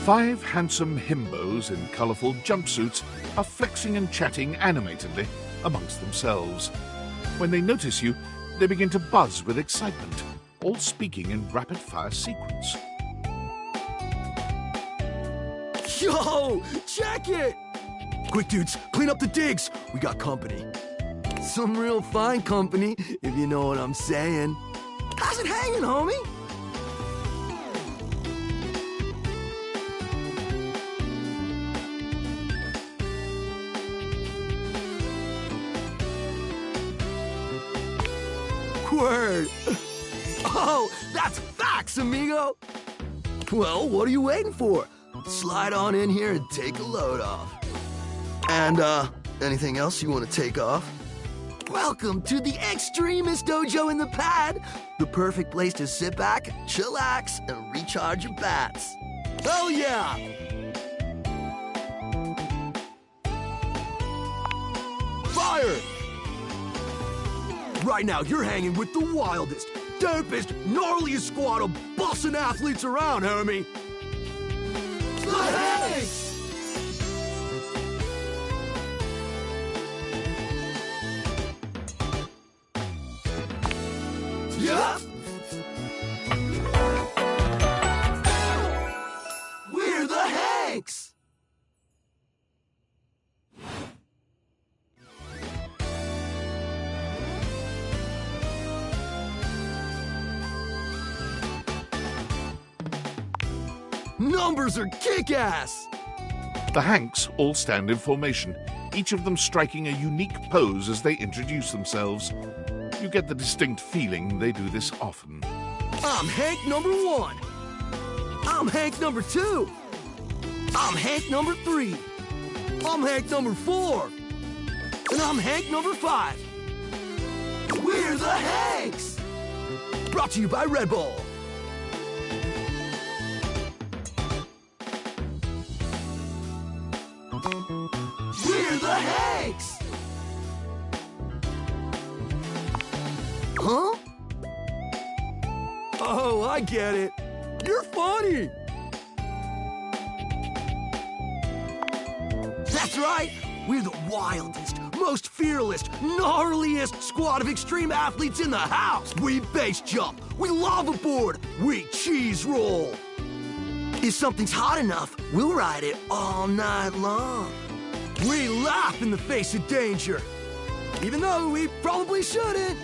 5 handsome himbos in colourful jumpsuits are flexing and chatting animatedly amongst themselves. When they notice you, they begin to buzz with excitement, all speaking in rapid-fire sequence. Yo, check it! Quick, dudes, clean up the digs. We got company. Some real fine company, if you know what I'm saying. How's it hanging, homie? Word. Oh, that's facts, amigo. Well, what are you waiting for? Slide on in here and take a load off. And, anything else you want to take off? Welcome to the Extremist Dojo in the Pad, the perfect place to sit back, chillax, and recharge your bats. Hell yeah! Fire! Right now, you're hanging with the wildest, dopest, gnarliest squad of bussin' athletes around, homie. Thanks! Yeah! We're the Hanks! Numbers are kick-ass! The Hanks all stand in formation, each of them striking a unique pose as they introduce themselves. You get the distinct feeling they do this often. I'm Hank number 1. I'm Hank number 2. I'm Hank number 3. I'm Hank number 4. And I'm Hank number 5. We're the Hanks! Brought to you by Red Bull. We're the Hanks! Huh? Oh, I get it. You're funny. That's right. We're the wildest, most fearless, gnarliest squad of extreme athletes in the house. We base jump. We lava board. We cheese roll. If something's hot enough, we'll ride it all night long. We laugh in the face of danger, even though we probably shouldn't.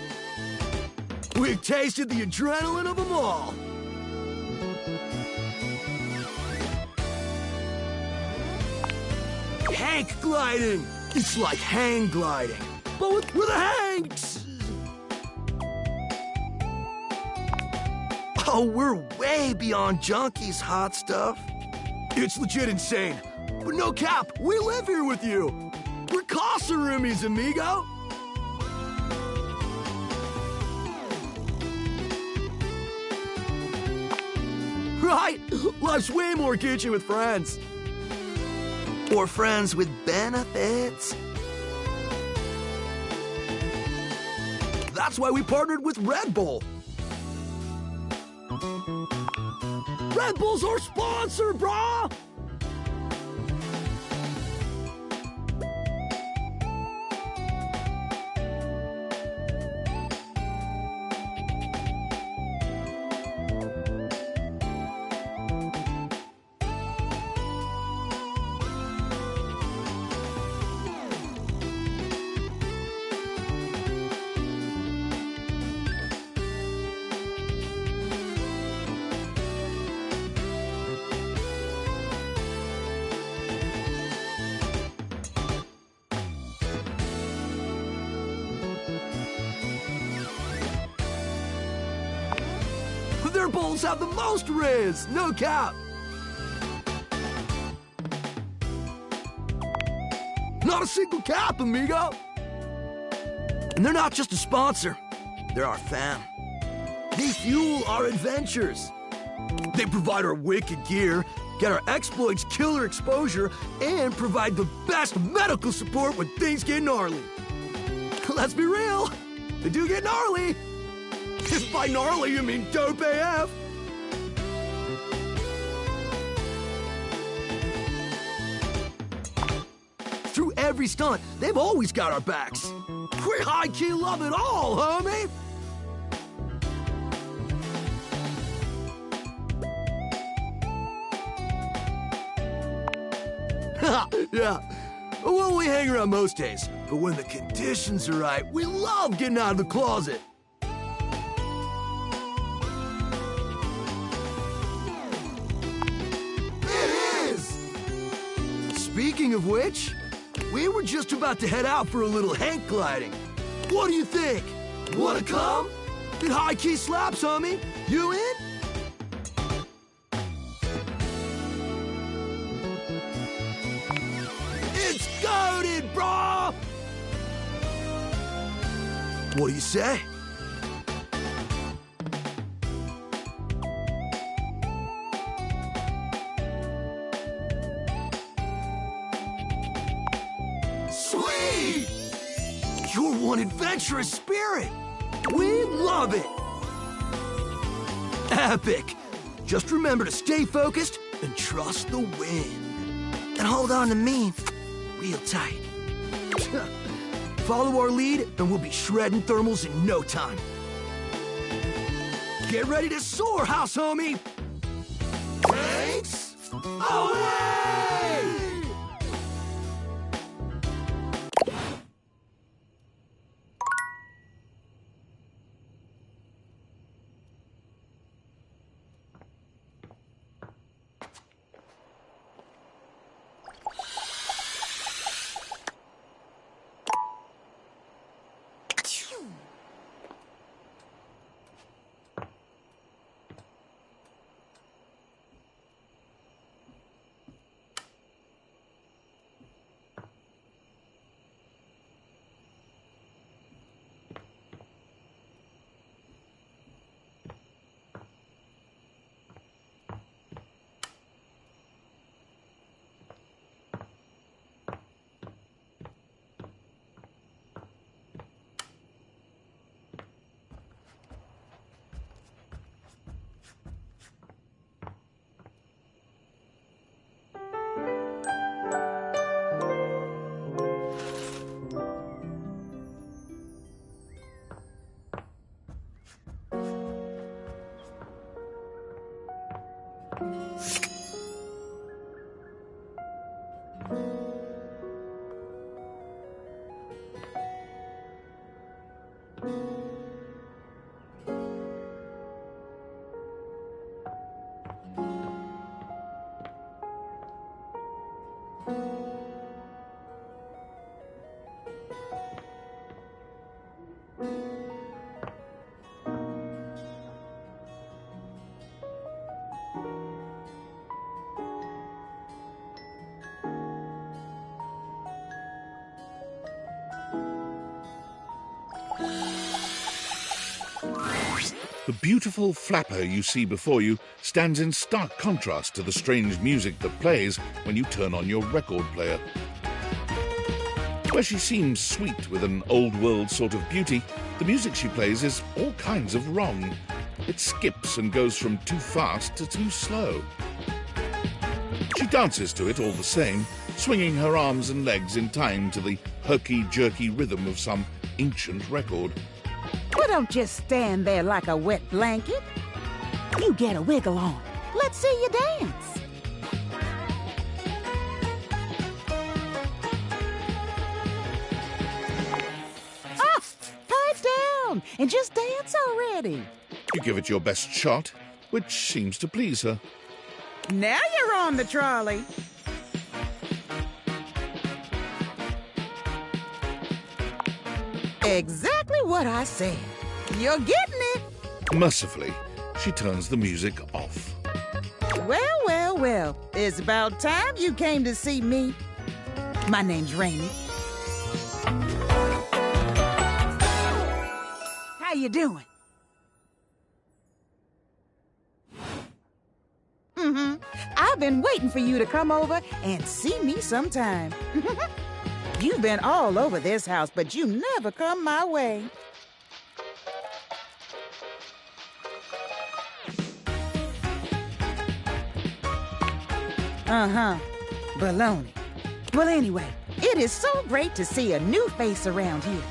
We've tasted the adrenaline of them all. Hank gliding. It's like hang gliding, but with the Hanks. Oh, we're way beyond junkies, hot stuff. It's legit insane, but no cap, we live here with you. We're Casa roomies, amigo. Right? Life's way more kitschy with friends. Or friends with benefits. That's why we partnered with Red Bull. Red Bull's our sponsor, brah! Their bowls have the most riz, no cap. Not a single cap, amigo. And they're not just a sponsor, they're our fam. They fuel our adventures. They provide our wicked gear, get our exploits killer exposure, and provide the best medical support when things get gnarly. Let's be real, they do get gnarly. If by gnarly you mean dope AF. every stunt. They've always got our backs. We high-key love it all, homie! Yeah. Well, we hang around most days, but when the conditions are right, we love getting out of the closet. It is! Speaking of which, we were just about to head out for a little hang gliding. What do you think? Wanna come? It high-key slaps, homie. You in? It's goated, bro! What do you say? Sweet! You're one adventurous spirit. We love it. Epic. Just remember to stay focused and trust the wind. And hold on to me real tight. Follow our lead, and we'll be shredding thermals in no time. Get ready to soar, house homie! Thanks! Away! The beautiful flapper you see before you stands in stark contrast to the strange music that plays when you turn on your record player. Where she seems sweet with an old-world sort of beauty, the music she plays is all kinds of wrong. It skips and goes from too fast to too slow. She dances to it all the same, swinging her arms and legs in time to the herky-jerky rhythm of some ancient record. Well, don't just stand there like a wet blanket. You get a wiggle on. Let's see you dance. Ah, pipe down and just dance already. You give it your best shot, which seems to please her. Now you're on the trolley. Exactly what I said. You're getting it. Mercifully, she turns the music off. Well, well, well. It's about time you came to see me. My name's Rainy. How you doing? I've been waiting for you to come over and see me sometime. You've been all over this house, but you never come my way. Uh-huh. Baloney. Well, anyway, It is so great to see a new face around here,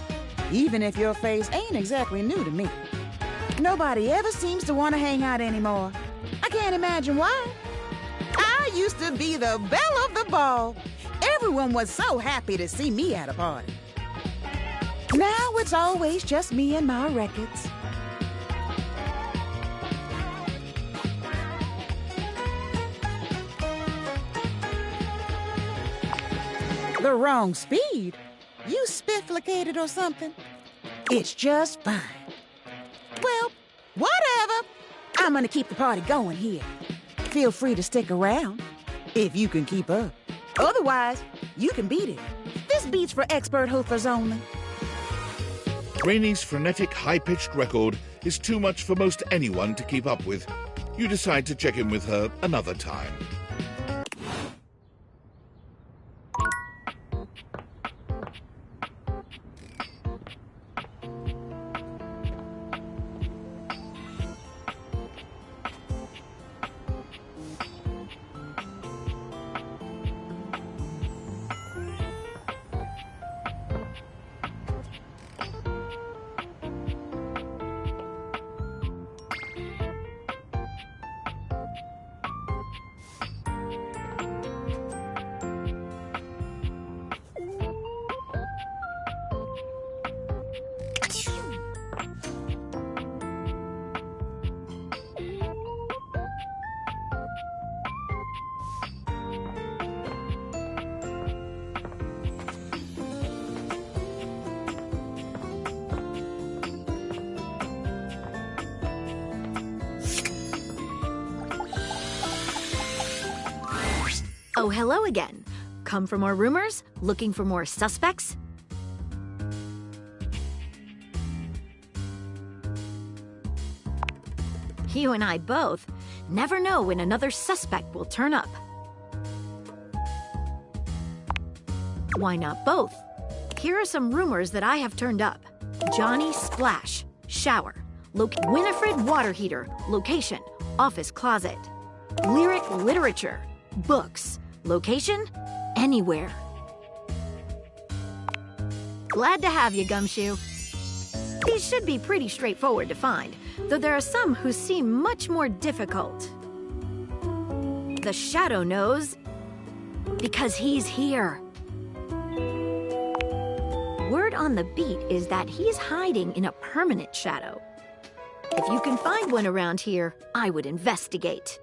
even if your face ain't exactly new to me. Nobody ever seems to want to hang out anymore. I can't imagine why. I used to be the belle of the ball. Everyone was so happy to see me at a party. Now it's always just me and my records. The wrong speed? You spifflicated or something? It's just fine. Well, whatever. I'm gonna keep the party going here. Feel free to stick around, if you can keep up. Otherwise, you can beat it. This beat's for expert hoofers only. Rainie's frenetic, high-pitched record is too much for most anyone to keep up with. You decide to check in with her another time. Oh, hello again. Come for more rumors? Looking for more suspects? You and I both never know when another suspect will turn up. Why not both? Here are some rumors that I have turned up. Johnny Splash, shower. Winifred water heater, location, office closet. Lyric literature, books, location, anywhere. Glad to have you, Gumshoe. These should be pretty straightforward to find, though there are some who seem much more difficult. The Shadow knows because he's here. Word on the beat is that he's hiding in a permanent shadow. If you can find one around here, I would investigate.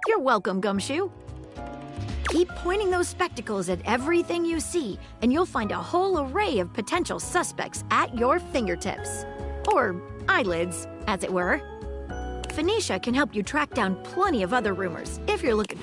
You're welcome, Gumshoe. Keep pointing those spectacles at everything you see, and you'll find a whole array of potential suspects at your fingertips. Or eyelids, as it were. Phoenicia can help you track down plenty of other rumors if you're looking.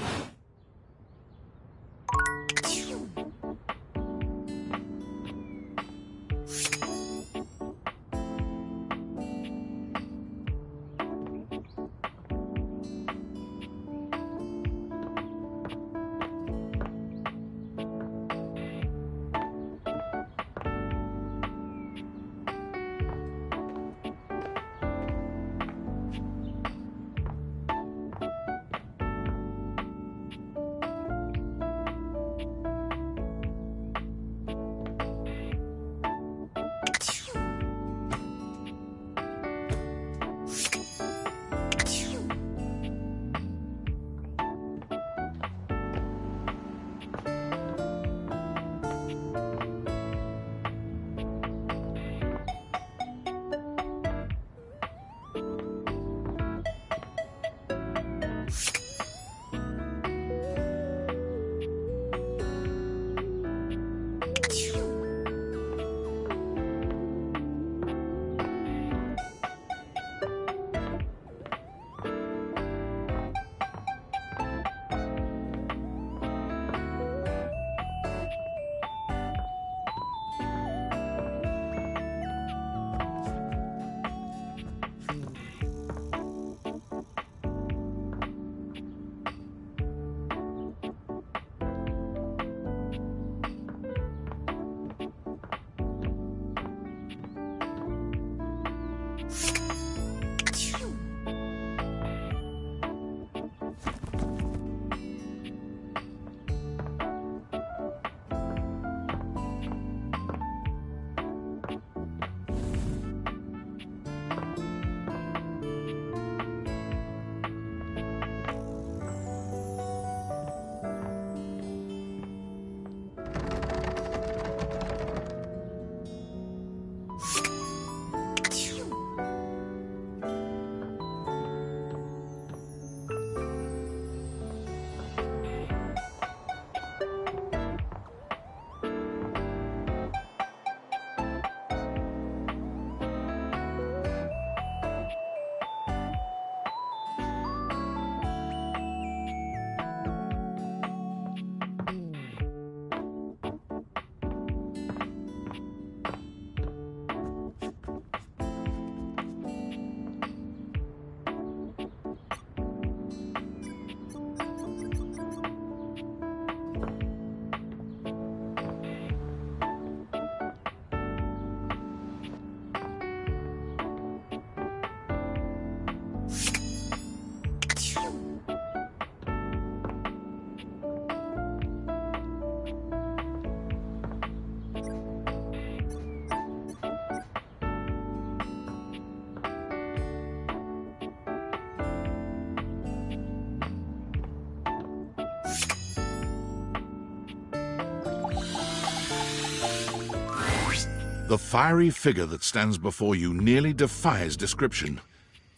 The fiery figure that stands before you nearly defies description.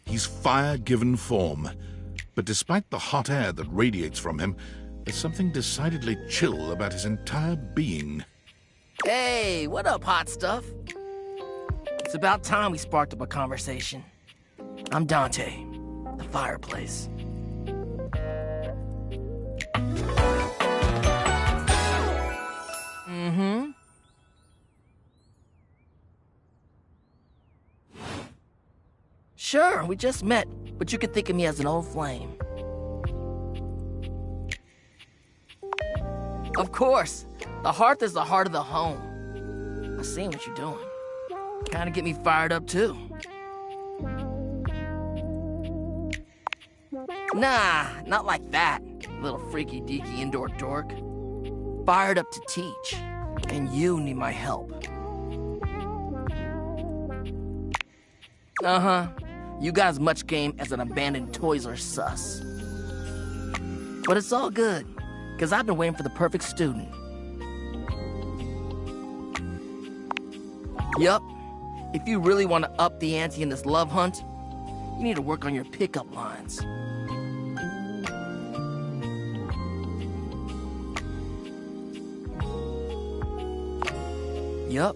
He's fire given form, but despite the hot air that radiates from him, there's something decidedly chill about his entire being. Hey, what up, hot stuff? It's about time we sparked up a conversation. I'm Dante, the fireplace. Mm-hmm. Sure, we just met, but you could think of me as an old flame. Of course, the hearth is the heart of the home. I seen what you're doing. Kinda get me fired up too. Nah, not like that, little freaky deaky indoor dork. Fired up to teach, and you need my help. Uh-huh. You got as much game as an abandoned Toys R Us. But it's all good, because I've been waiting for the perfect student. Yup. If you really want to up the ante in this love hunt, you need to work on your pickup lines. Yup.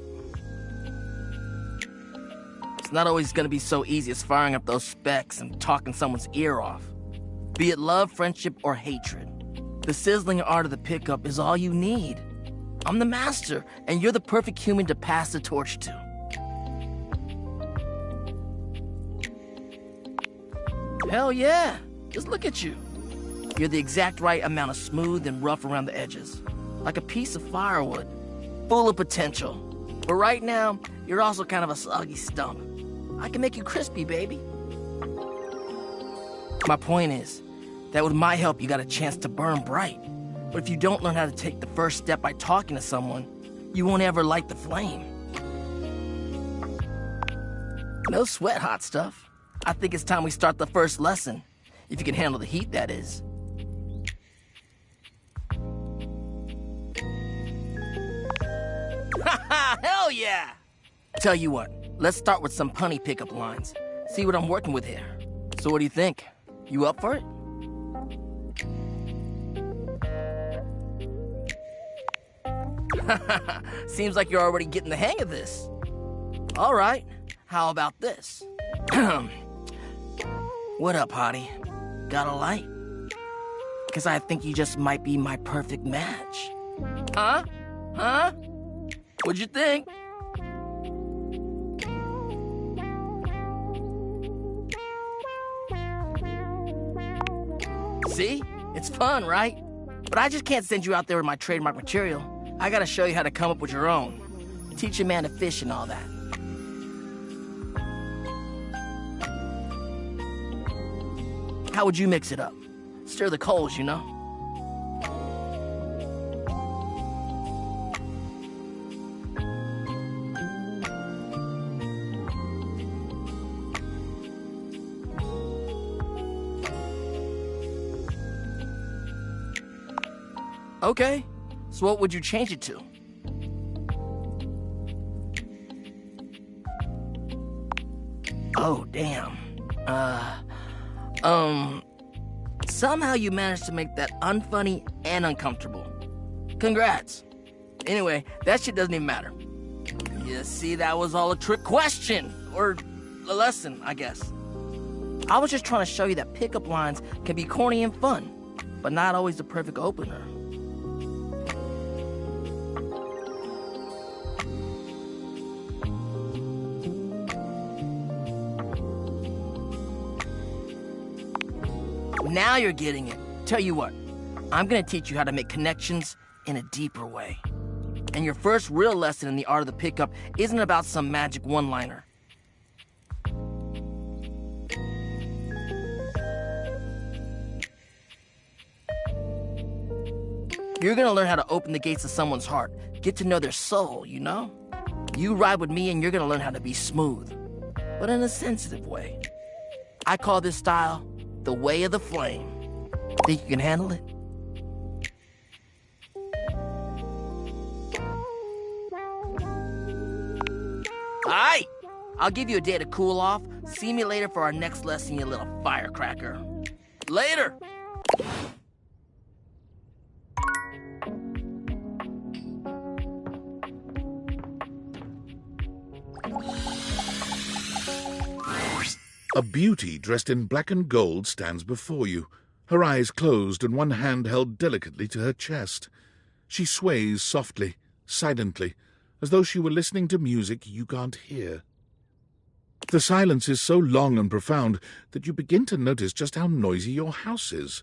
It's not always gonna be so easy as firing up those specs and talking someone's ear off. Be it love, friendship, or hatred. The sizzling art of the pickup is all you need. I'm the master, and you're the perfect human to pass the torch to. Hell yeah, just look at you. You're the exact right amount of smooth and rough around the edges. Like a piece of firewood, full of potential. But right now, you're also kind of a soggy stump. I can make you crispy, baby. My point is that with my help, you got a chance to burn bright. But if you don't learn how to take the first step by talking to someone, you won't ever light the flame. No sweat, hot stuff. I think it's time we start the first lesson. If you can handle the heat, that is. Haha, hell yeah! Tell you what, let's start with some punny pickup lines. See what I'm working with here. So what do you think? You up for it? Seems like you're already getting the hang of this. All right, how about this? What up, hottie? Got a light? Because I think you just might be my perfect match. Huh? Huh? What'd you think? See? It's fun, right? But I just can't send you out there with my trademark material. I gotta show you how to come up with your own. Teach a man to fish and all that. How would you mix it up? Stir the coals, you know? Okay, so what would you change it to? Oh, damn. Somehow you managed to make that unfunny and uncomfortable. Congrats. Anyway, that shit doesn't even matter. You see, that was all a trick question. Or a lesson, I guess. I was just trying to show you that pickup lines can be corny and fun, but not always the perfect opener. Now you're getting it. Tell you what, I'm gonna teach you how to make connections in a deeper way. And your first real lesson in the art of the pickup isn't about some magic one-liner. You're gonna learn how to open the gates of someone's heart, get to know their soul, you know? You ride with me and you're gonna learn how to be smooth, but in a sensitive way. I call this style the way of the flame. Think you can handle it? Aight! I'll give you a day to cool off. See me later for our next lesson, you little firecracker. Later! A beauty dressed in black and gold stands before you, her eyes closed and one hand held delicately to her chest. She sways softly, silently, as though she were listening to music you can't hear. The silence is so long and profound that you begin to notice just how noisy your house is.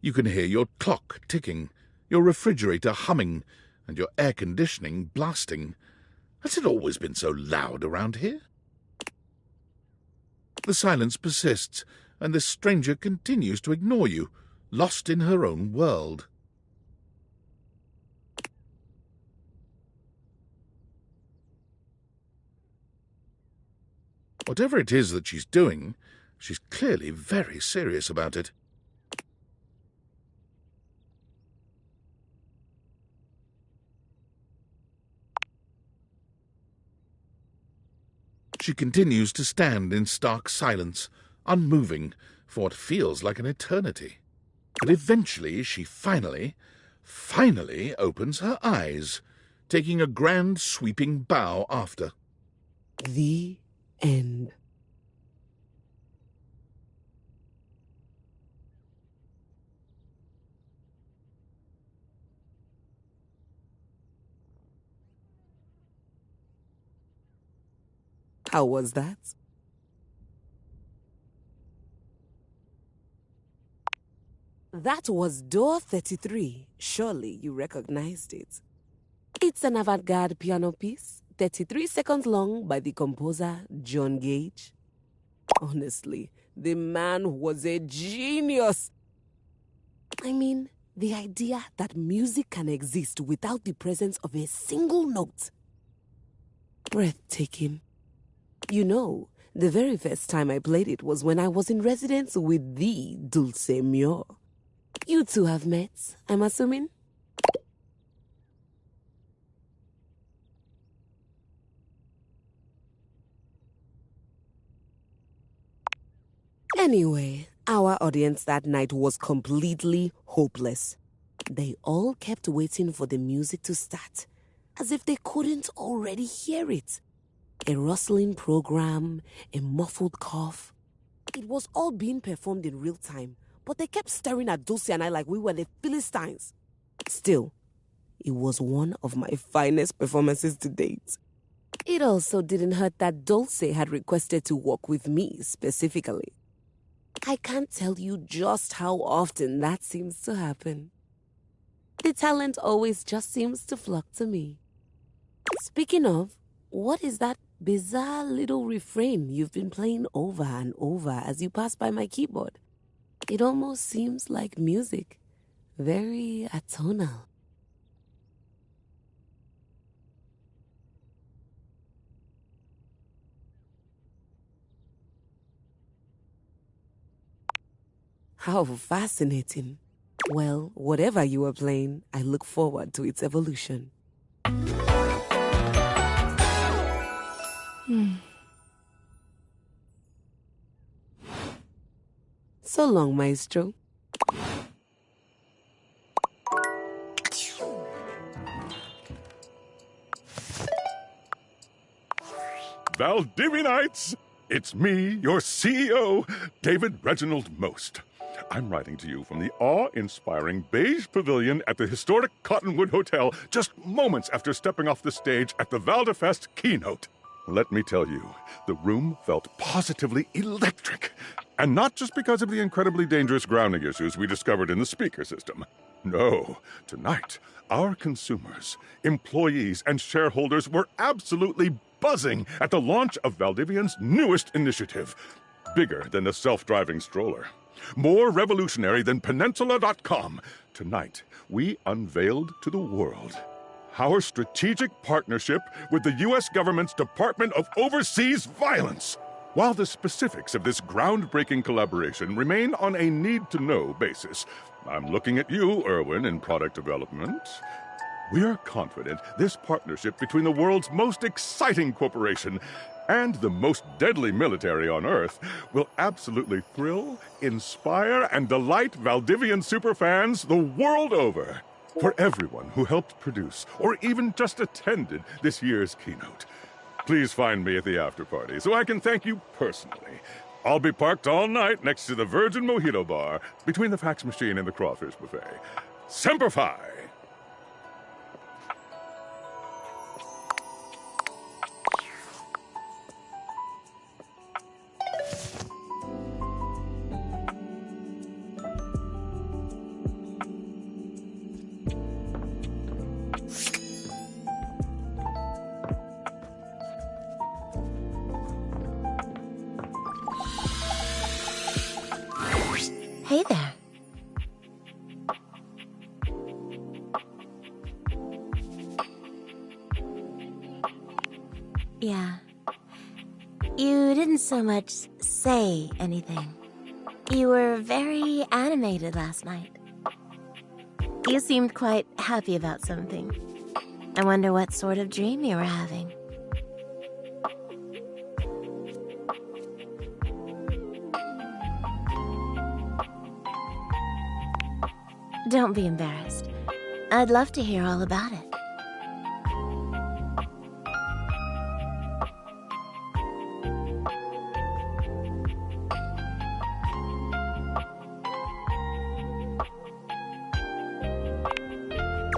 You can hear your clock ticking, your refrigerator humming, and your air conditioning blasting. Has it always been so loud around here? The silence persists, and the stranger continues to ignore you, lost in her own world. Whatever it is that she's doing, she's clearly very serious about it. She continues to stand in stark silence, unmoving, for what feels like an eternity. But eventually she finally opens her eyes, taking a grand sweeping bow after. The end. How was that? That was door 33. Surely you recognized it. It's an avant-garde piano piece, 33 seconds long, by the composer John Gage. Honestly, the man was a genius. I mean, the idea that music can exist without the presence of a single note. Breathtaking. You know, the very first time I played it was when I was in residence with the Dulce Mio. You two have met, I'm assuming? Anyway, our audience that night was completely hopeless. They all kept waiting for the music to start, as if they couldn't already hear it. A rustling program, a muffled cough. It was all being performed in real time, but they kept staring at Dulce and I like we were the Philistines. Still, it was one of my finest performances to date. It also didn't hurt that Dulce had requested to work with me specifically. I can't tell you just how often that seems to happen. The talent always just seems to flock to me. Speaking of, what is that bizarre little refrain you've been playing over and over as you pass by my keyboard? It almost seems like music. Very atonal. How fascinating. Well, whatever you are playing, I look forward to its evolution. So long, Maestro. Valdivianites! It's me, your CEO, David Reginald Most. I'm writing to you from the awe-inspiring beige pavilion at the historic Cottonwood Hotel just moments after stepping off the stage at the Valdefest keynote. Let me tell you, the room felt positively electric. And not just because of the incredibly dangerous grounding issues we discovered in the speaker system. No, tonight, our consumers, employees, and shareholders were absolutely buzzing at the launch of Valdivian's newest initiative. Bigger than the self-driving stroller. More revolutionary than Peninsula.com. Tonight, we unveiled to the world our strategic partnership with the U.S. government's Department of Overseas Violence. While the specifics of this groundbreaking collaboration remain on a need-to-know basis, I'm looking at you, Erwin, in product development. We are confident this partnership between the world's most exciting corporation and the most deadly military on Earth will absolutely thrill, inspire, and delight Valdivian superfans the world over. For everyone who helped produce or even just attended this year's keynote, please find me at the after-party so I can thank you personally. I'll be parked all night next to the Virgin Mojito Bar between the fax machine and the crawfish buffet. Semper Fi! Hey there. Yeah. You didn't so much say anything. You were very animated last night. You seemed quite happy about something. I wonder what sort of dream you were having. Don't be embarrassed. I'd love to hear all about it.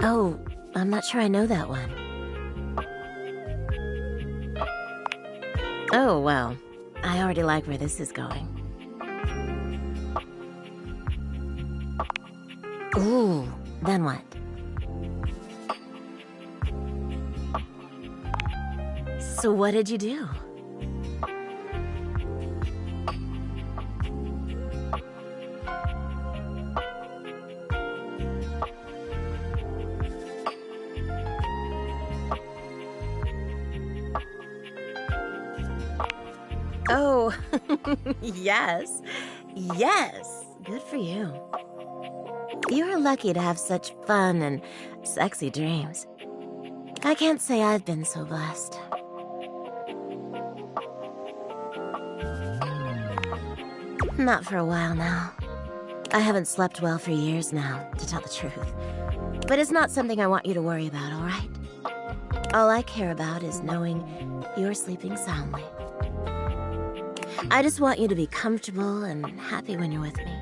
Oh, I'm not sure I know that one. Oh, well, I already like where this is going. Ooh, then what? So what did you do? Oh, yes. Yes. Good for you. You're lucky to have such fun and sexy dreams. I can't say I've been so blessed. Not for a while now. I haven't slept well for years now, to tell the truth. But it's not something I want you to worry about, all right? All I care about is knowing you're sleeping soundly. I just want you to be comfortable and happy when you're with me.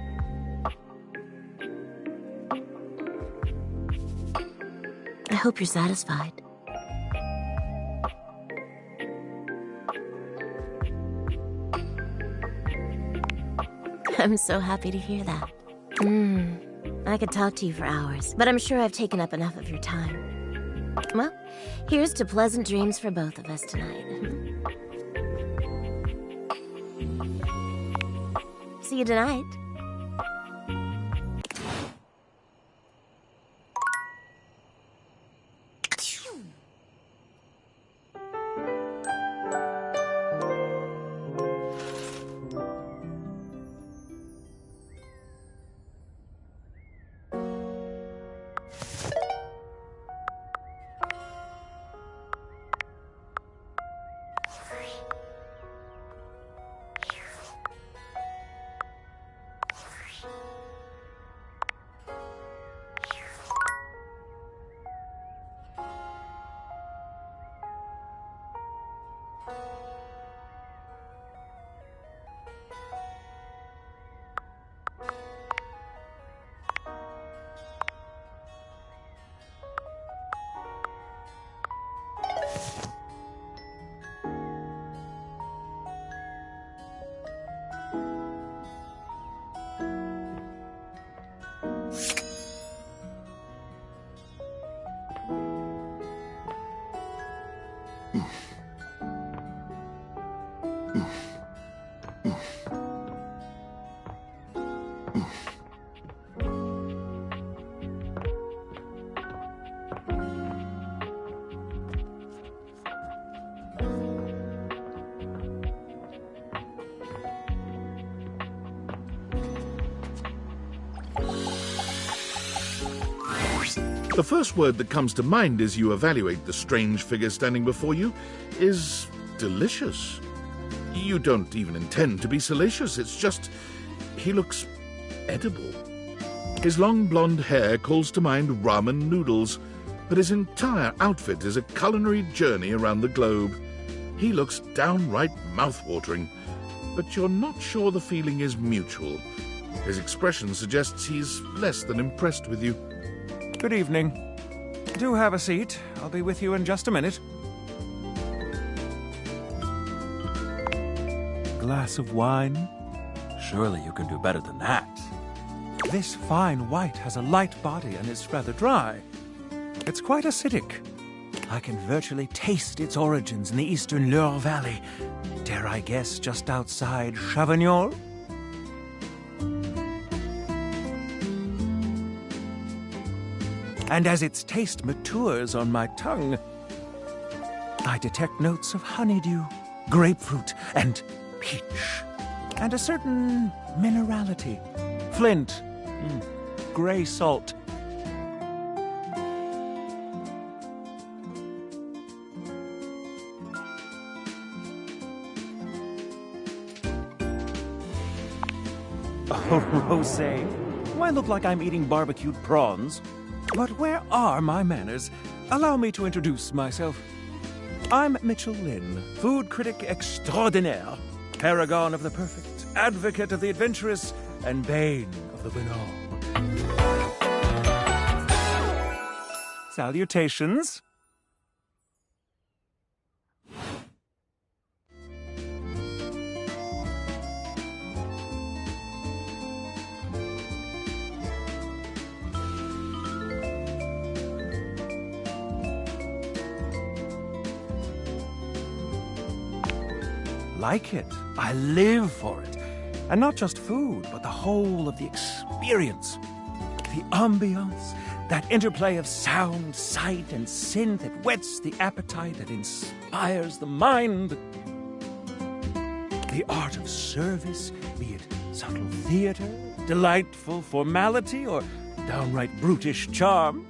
I hope you're satisfied. I'm so happy to hear that. I could talk to you for hours, but I'm sure I've taken up enough of your time. Well, here's to pleasant dreams for both of us tonight. See you tonight. The first word that comes to mind as you evaluate the strange figure standing before you is delicious. You don't even intend to be salacious, it's just he looks edible. His long blonde hair calls to mind ramen noodles, but his entire outfit is a culinary journey around the globe. He looks downright mouth-watering, but you're not sure the feeling is mutual. His expression suggests he's less than impressed with you. Good evening. Do have a seat. I'll be with you in just a minute. Glass of wine? Surely you can do better than that. This fine white has a light body and is rather dry. It's quite acidic. I can virtually taste its origins in the eastern Loire Valley. Dare I guess just outside Chavagnol? And as its taste matures on my tongue, I detect notes of honeydew, grapefruit, and peach. And a certain minerality. Flint, gray salt. Oh, Rosé, do I look like I'm eating barbecued prawns? But where are my manners? Allow me to introduce myself. I'm Mitchell Lynn, food critic extraordinaire, paragon of the perfect, advocate of the adventurous, and bane of the banal. Salutations. Like it. I live for it. And not just food, but the whole of the experience. The ambiance, that interplay of sound, sight, and synth that whets the appetite, that inspires the mind. The art of service, be it subtle theater, delightful formality, or downright brutish charm.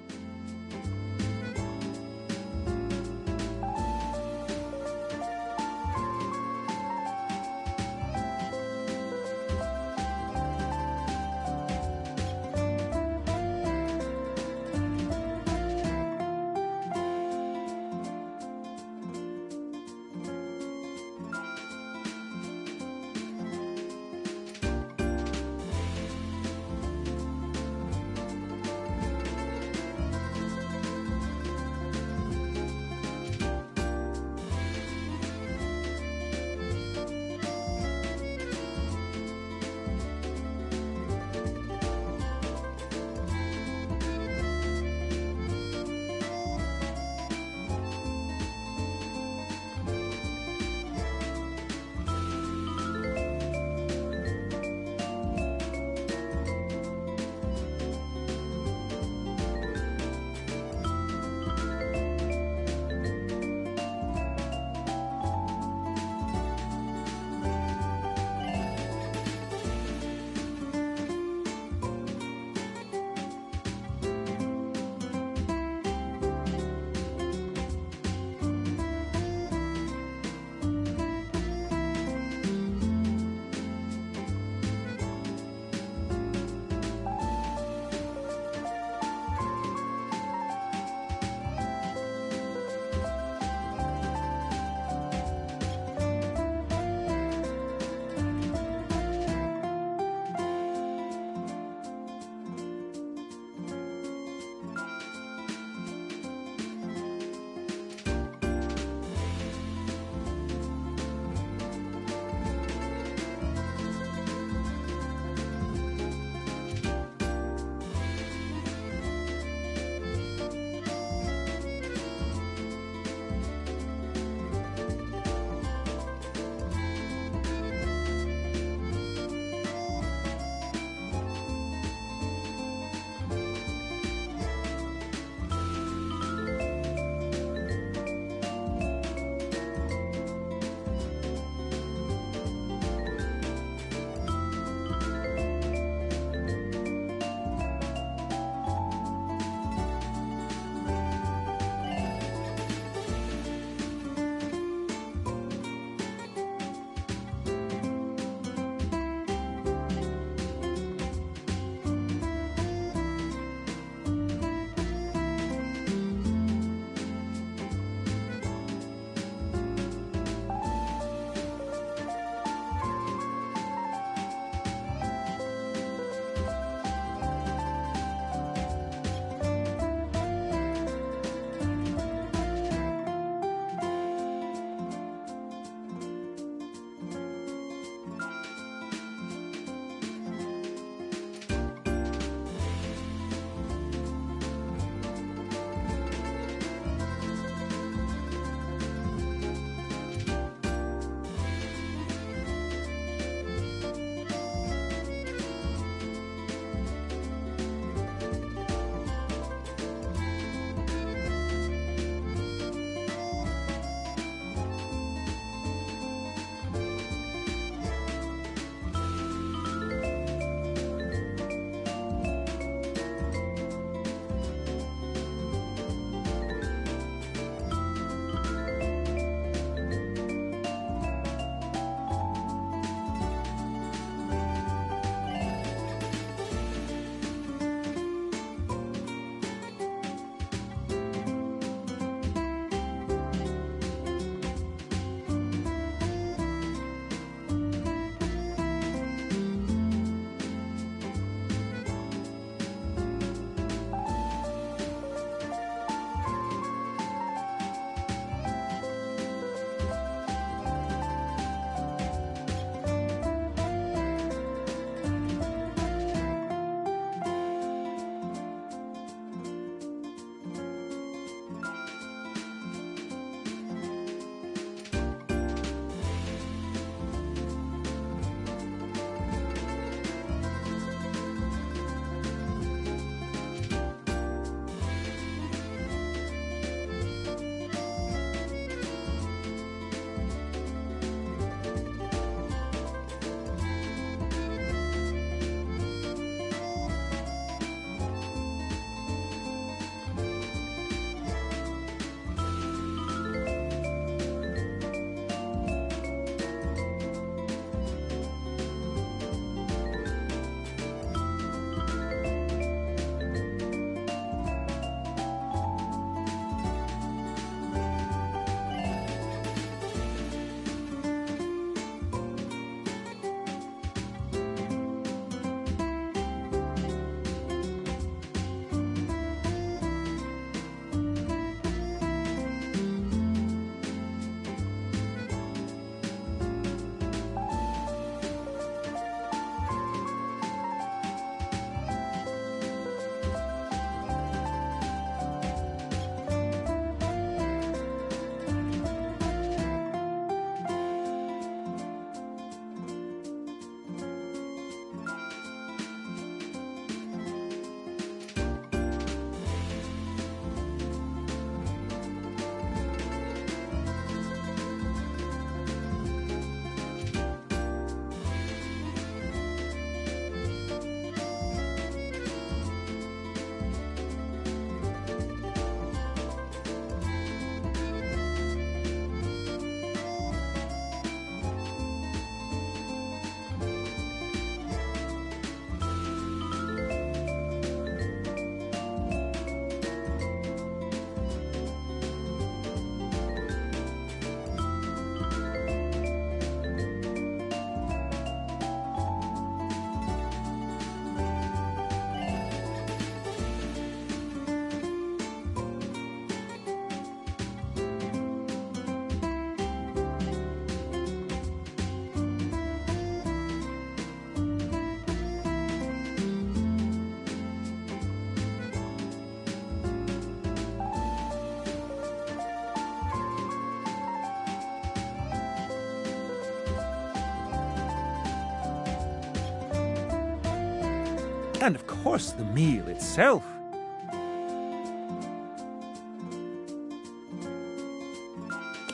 And of course, the meal itself.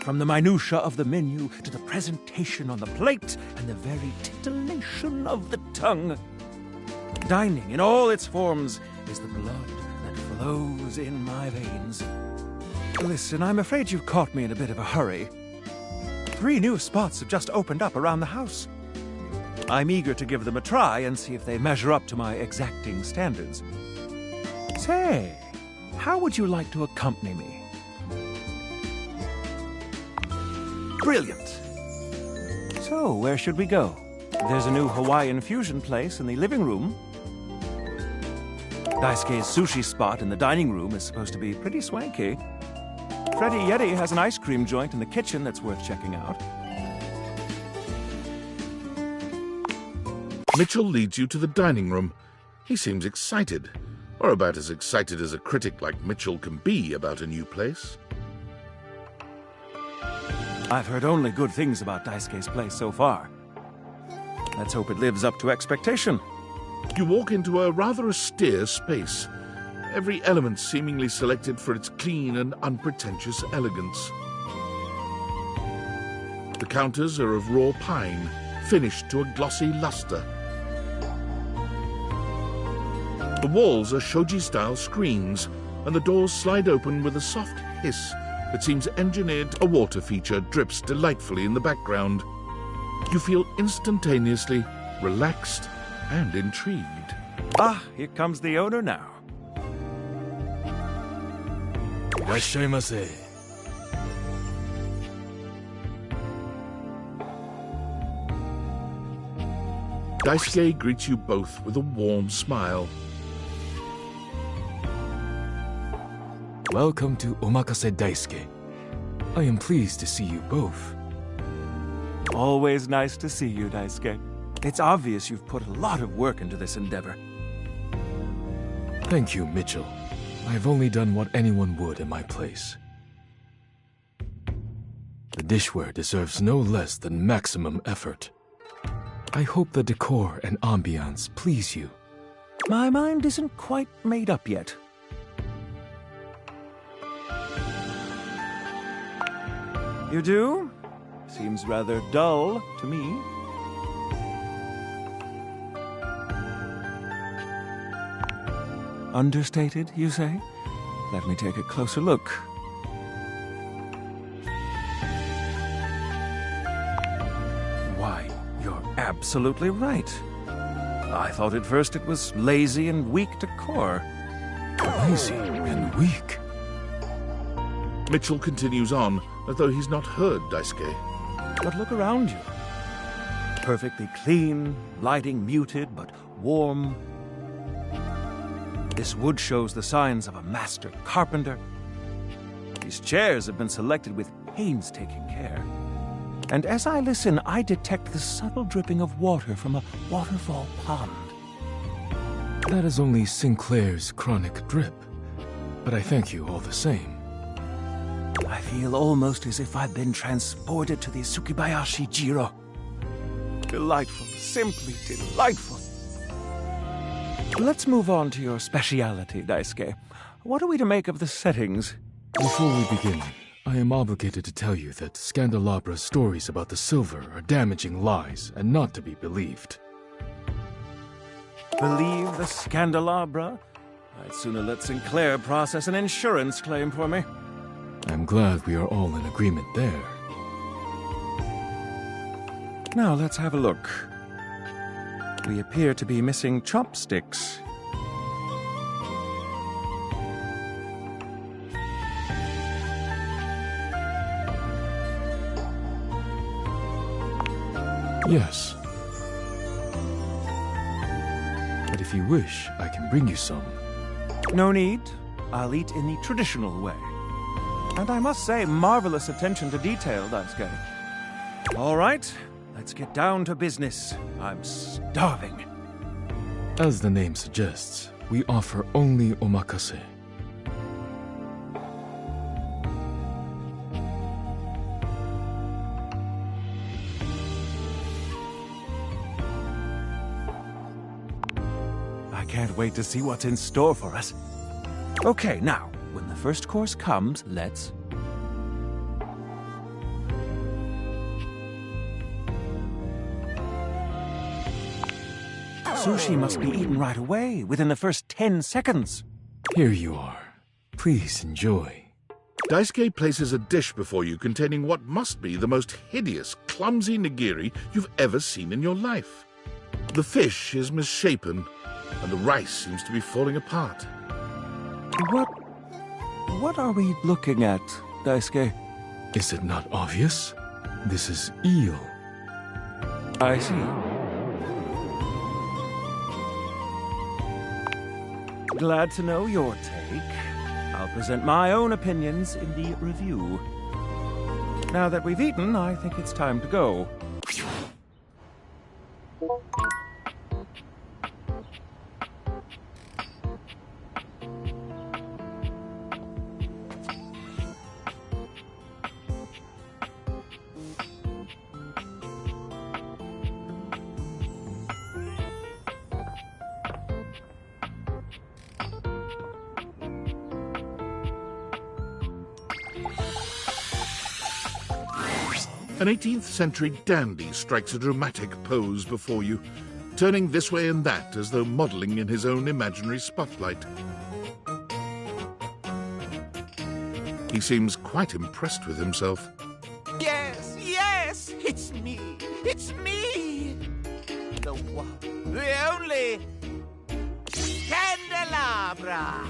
From the minutiae of the menu to the presentation on the plate and the very titillation of the tongue. Dining in all its forms is the blood that flows in my veins. Listen, I'm afraid you've caught me in a bit of a hurry. 3 new spots have just opened up around the house. I'm eager to give them a try and see if they measure up to my exacting standards. Say, how would you like to accompany me? Brilliant. So, where should we go? There's a new Hawaiian fusion place in the living room. Daisuke's sushi spot in the dining room is supposed to be pretty swanky. Freddy Yeti has an ice cream joint in the kitchen that's worth checking out. Mitchell leads you to the dining room. He seems excited, or about as excited as a critic like Mitchell can be about a new place. I've heard only good things about Daisuke's place so far. Let's hope it lives up to expectation. You walk into a rather austere space, every element seemingly selected for its clean and unpretentious elegance. The counters are of raw pine, finished to a glossy luster. The walls are shoji-style screens, and the doors slide open with a soft hiss that seems engineered. A water feature drips delightfully in the background. You feel instantaneously relaxed and intrigued. Ah, here comes the owner now. Irashaimase. Daisuke greets you both with a warm smile. Welcome to Omakase Daisuke. I am pleased to see you both. Always nice to see you, Daisuke. It's obvious you've put a lot of work into this endeavor. Thank you, Mitchell. I have only done what anyone would in my place. The dishware deserves no less than maximum effort. I hope the decor and ambiance please you. My mind isn't quite made up yet. You do? Seems rather dull to me. Understated, you say? Let me take a closer look. Why, you're absolutely right. I thought at first it was lazy and weak decor. Lazy and weak? Mitchell continues on, as though he's not heard Daisuke. But look around you. Perfectly clean, lighting muted but warm. This wood shows the signs of a master carpenter. These chairs have been selected with painstaking care. And as I listen, I detect the subtle dripping of water from a waterfall pond. That is only Sinclair's chronic drip, but I thank you all the same. I feel almost as if I've been transported to the Tsukibayashi Jiro. Delightful, simply delightful. Let's move on to your speciality, Daisuke. What are we to make of the settings? Before we begin, I am obligated to tell you that Scandalabra's stories about the silver are damaging lies and not to be believed. Believe the Scandalabra? I'd sooner let Sinclair process an insurance claim for me. I'm glad we are all in agreement there. Now let's have a look. We appear to be missing chopsticks. Yes. But if you wish, I can bring you some. No need. I'll eat in the traditional way. And I must say, marvelous attention to detail, Daisuke. All right, let's get down to business. I'm starving. As the name suggests, we offer only omakase. I can't wait to see what's in store for us. Okay, now, when the first course comes, let's... Sushi must be eaten right away, within the first 10 seconds. Here you are. Please enjoy. Daisuke places a dish before you containing what must be the most hideous, clumsy nigiri you've ever seen in your life. The fish is misshapen, and the rice seems to be falling apart. What are we looking at, Daisuke? Is it not obvious? This is eel. I see. Glad to know your take. I'll present my own opinions in the review. Now that we've eaten, I think it's time to go. An 18th century dandy strikes a dramatic pose before you, turning this way and that as though modelling in his own imaginary spotlight. He seems quite impressed with himself. Yes, yes, it's me. It's me. The one, the only Candelabra.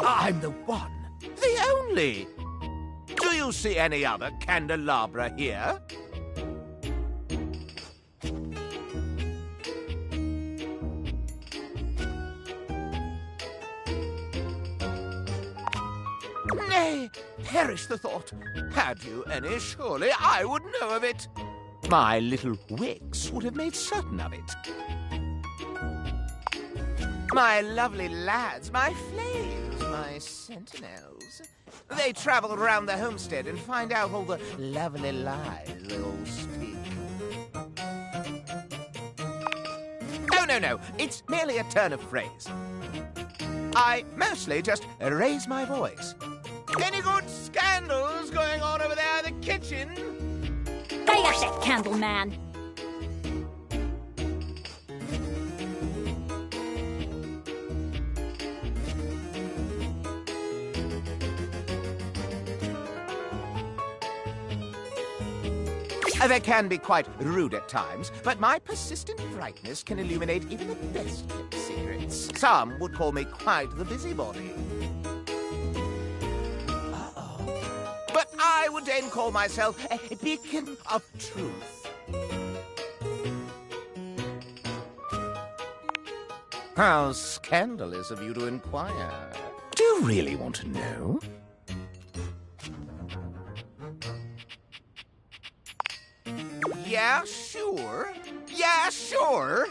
I'm the one, the only. Do you see any other candelabra here? Nay, perish the thought. Had you any, surely I would know of it. My little wicks would have made certain of it. My lovely lads, my flames, my sentinels. They travel around the homestead and find out all the lovely lies they all speak. No, it's merely a turn of phrase. I mostly just raise my voice. Any good scandals going on over there in the kitchen? Gaiash it, Candleman! They can be quite rude at times, but my persistent brightness can illuminate even the best-kept secrets. Some would call me quite the busybody. But I would then call myself a beacon of truth. How scandalous of you to inquire. Do you really want to know? Yeah, sure. Yeah, sure.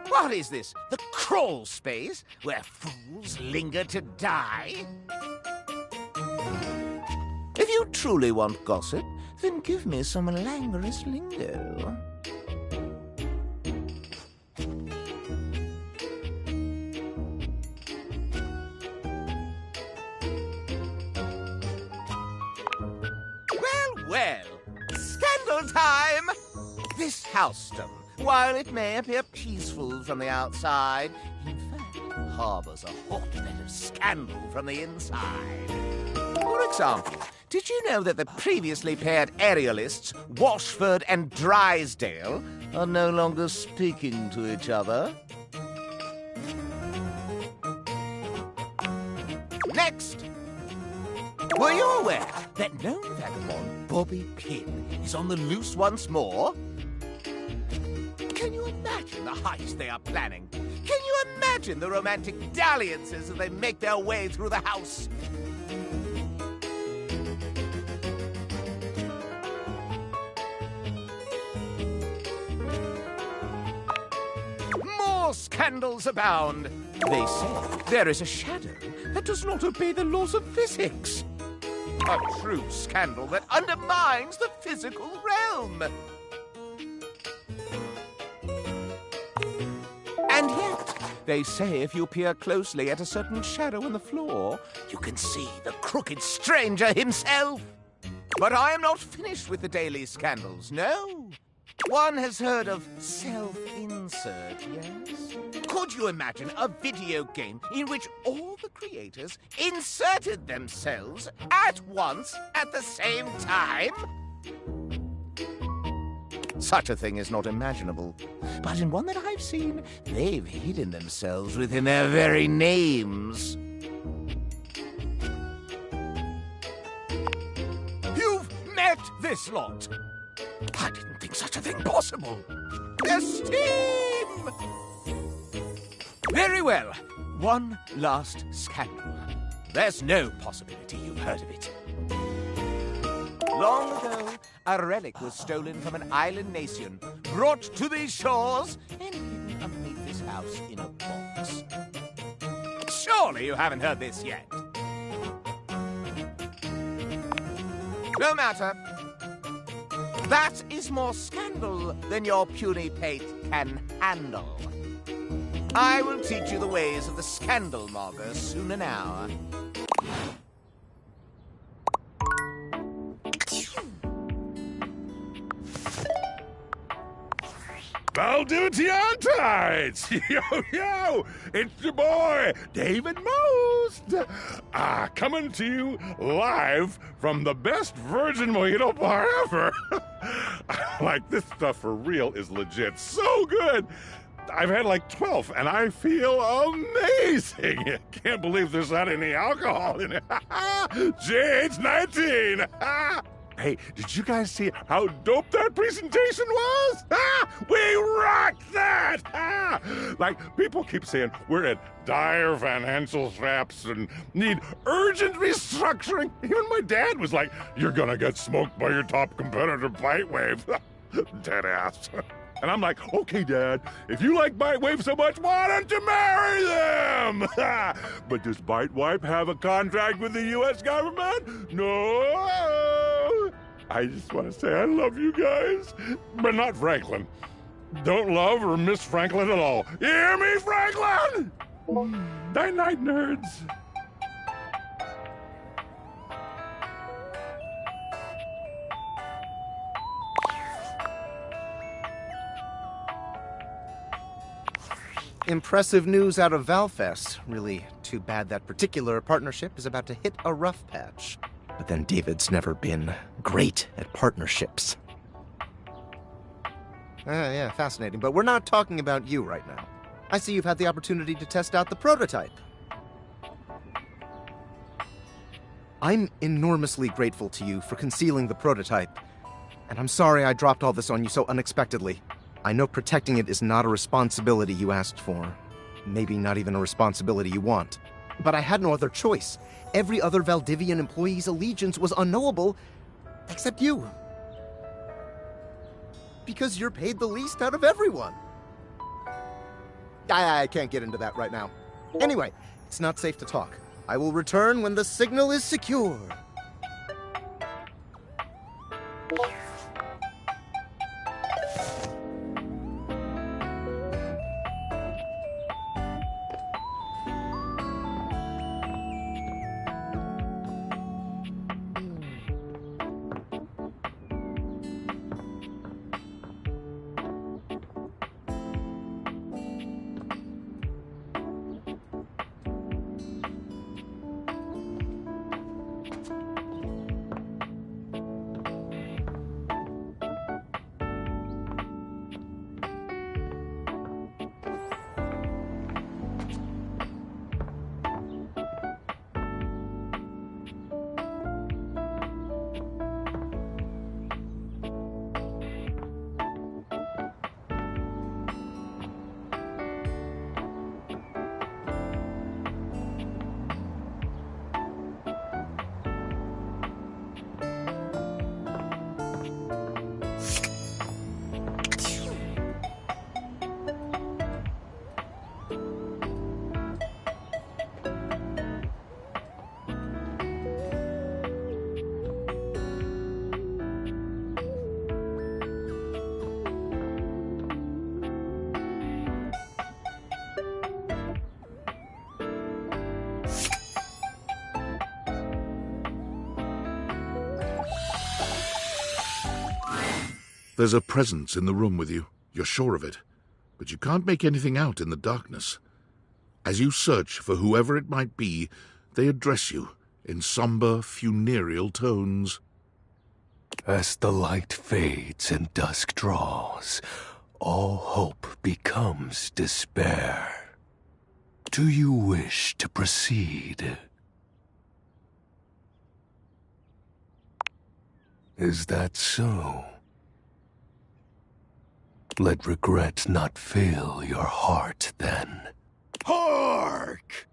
What is this? The crawl space where fools linger to die? If you truly want gossip, then give me some languorous lingo. Well, scandal time! This housedom, while it may appear peaceful from the outside, in fact harbors a hotbed of scandal from the inside. For example, did you know that the previously paired aerialists, Washford and Drysdale, are no longer speaking to each other? Next! Were you aware that known vagabond Bobby Pin is on the loose once more? Can you imagine the heist they are planning? Can you imagine the romantic dalliances as they make their way through the house? More scandals abound. They say there is a shadow that does not obey the laws of physics. A true scandal that undermines the physical realm. And yet, they say if you peer closely at a certain shadow on the floor, you can see the crooked stranger himself. But I am not finished with the daily scandals, no. One has heard of self-insert, yes? Could you imagine a video game in which all the creators inserted themselves at once at the same time? Such a thing is not imaginable. But in one that I've seen, they've hidden themselves within their very names. You've met this lot! I didn't think such a thing possible. Esteem! Very well. One last scandal. There's no possibility you've heard of it. Long ago, a relic was stolen from an island nation, brought to these shores, and hidden underneath this house in a box. Surely you haven't heard this yet. No matter. That is more scandal than your puny pate can handle. I will teach you the ways of the scandal monger soon an hour. Valdivtianites! Yo! It's your boy, David Most! Coming to you live from the best virgin mojito bar ever! Like, this stuff for real is legit so good! I've had like 12, and I feel amazing! Can't believe there's not any alcohol in it! JH19! Hey, did you guys see how dope that presentation was? We rocked that! Like, people keep saying we're at dire financial straps and need urgent restructuring. Even my dad was like, you're gonna get smoked by your top competitor, Bitewave. Dead ass. And I'm like, okay, Dad, if you like Bitewave so much, why don't you marry them? But does Bitewave have a contract with the U.S. government? No. I just want to say I love you guys, but not Franklin. Don't love or miss Franklin at all. You hear me, Franklin? Night-night, nerds. Impressive news out of Valfest. Really too bad that particular partnership is about to hit a rough patch. But then David's never been great at partnerships. Yeah, fascinating. But we're not talking about you right now. I see you've had the opportunity to test out the prototype. I'm enormously grateful to you for concealing the prototype. And I'm sorry I dropped all this on you so unexpectedly. I know protecting it is not a responsibility you asked for. Maybe not even a responsibility you want. But I had no other choice. Every other Valdivian employee's allegiance was unknowable, except you. Because you're paid the least out of everyone. I can't get into that right now. Anyway, it's not safe to talk. I will return when the signal is secure. There's a presence in the room with you. You're sure of it. But you can't make anything out in the darkness. As you search for whoever it might be, they address you in somber, funereal tones. As the light fades and dusk draws, all hope becomes despair. Do you wish to proceed? Is that so? Let regret not fill your heart, then. Hark!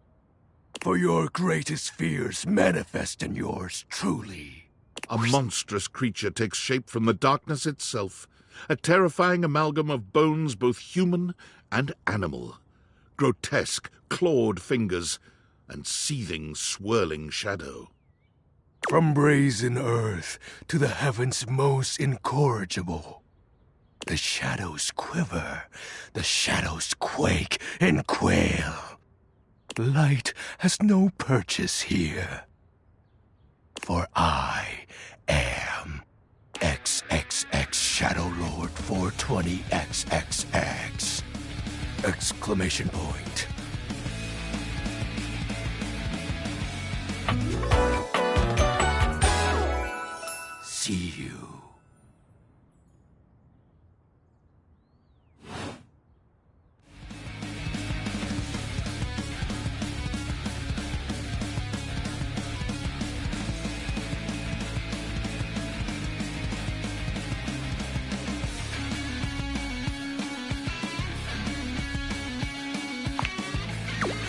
For your greatest fears manifest in yours truly. A monstrous creature takes shape from the darkness itself, a terrifying amalgam of bones both human and animal, grotesque, clawed fingers, and seething, swirling shadow. From brazen earth to the heavens most incorrigible, the shadows quiver, the shadows quake and quail. Light has no purchase here, for I am XXX Shadow Lord 420XXX! Exclamation point. See you.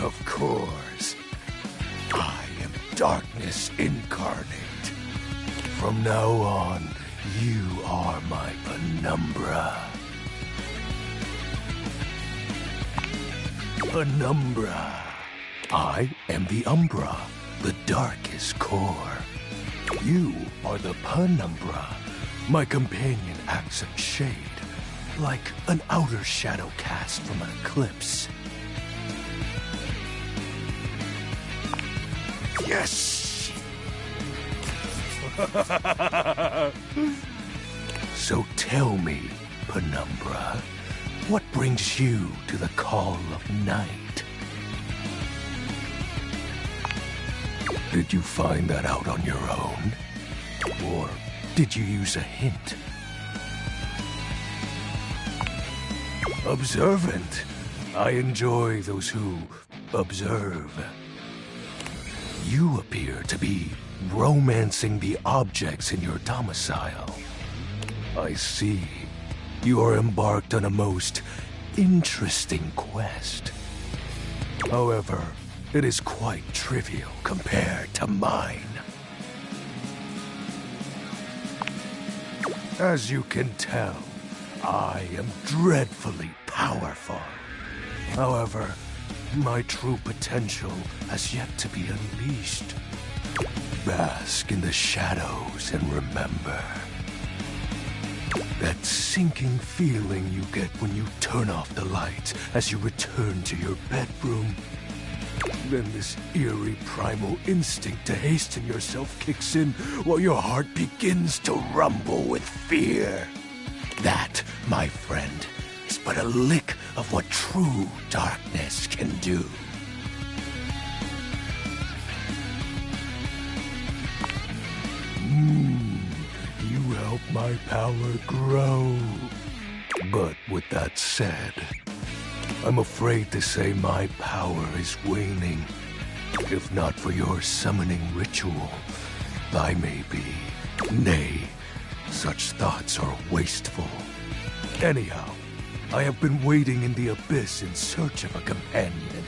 Of course. I am darkness incarnate. From now on, you are my penumbra. Penumbra. I am the umbra, the darkest core. You are the penumbra. My companion acts in shade, like an outer shadow cast from an eclipse. Yes! So tell me, Penumbra, what brings you to the call of night? Did you find that out on your own? Or did you use a hint? Observant. I enjoy those who observe. You appear to be romancing the objects in your domicile. I see. You are embarked on a most interesting quest. However, it is quite trivial compared to mine. As you can tell, I am dreadfully powerful. However, my true potential has yet to be unleashed. Bask in the shadows and remember. That sinking feeling you get when you turn off the lights as you return to your bedroom. Then this eerie primal instinct to hasten yourself kicks in while your heart begins to rumble with fear. That, my friend, is but a lick of what true darkness can do. You help my power grow. But with that said, I'm afraid to say my power is waning. If not for your summoning ritual, I may be. Nay, such thoughts are wasteful. Anyhow, I have been waiting in the abyss in search of a companion.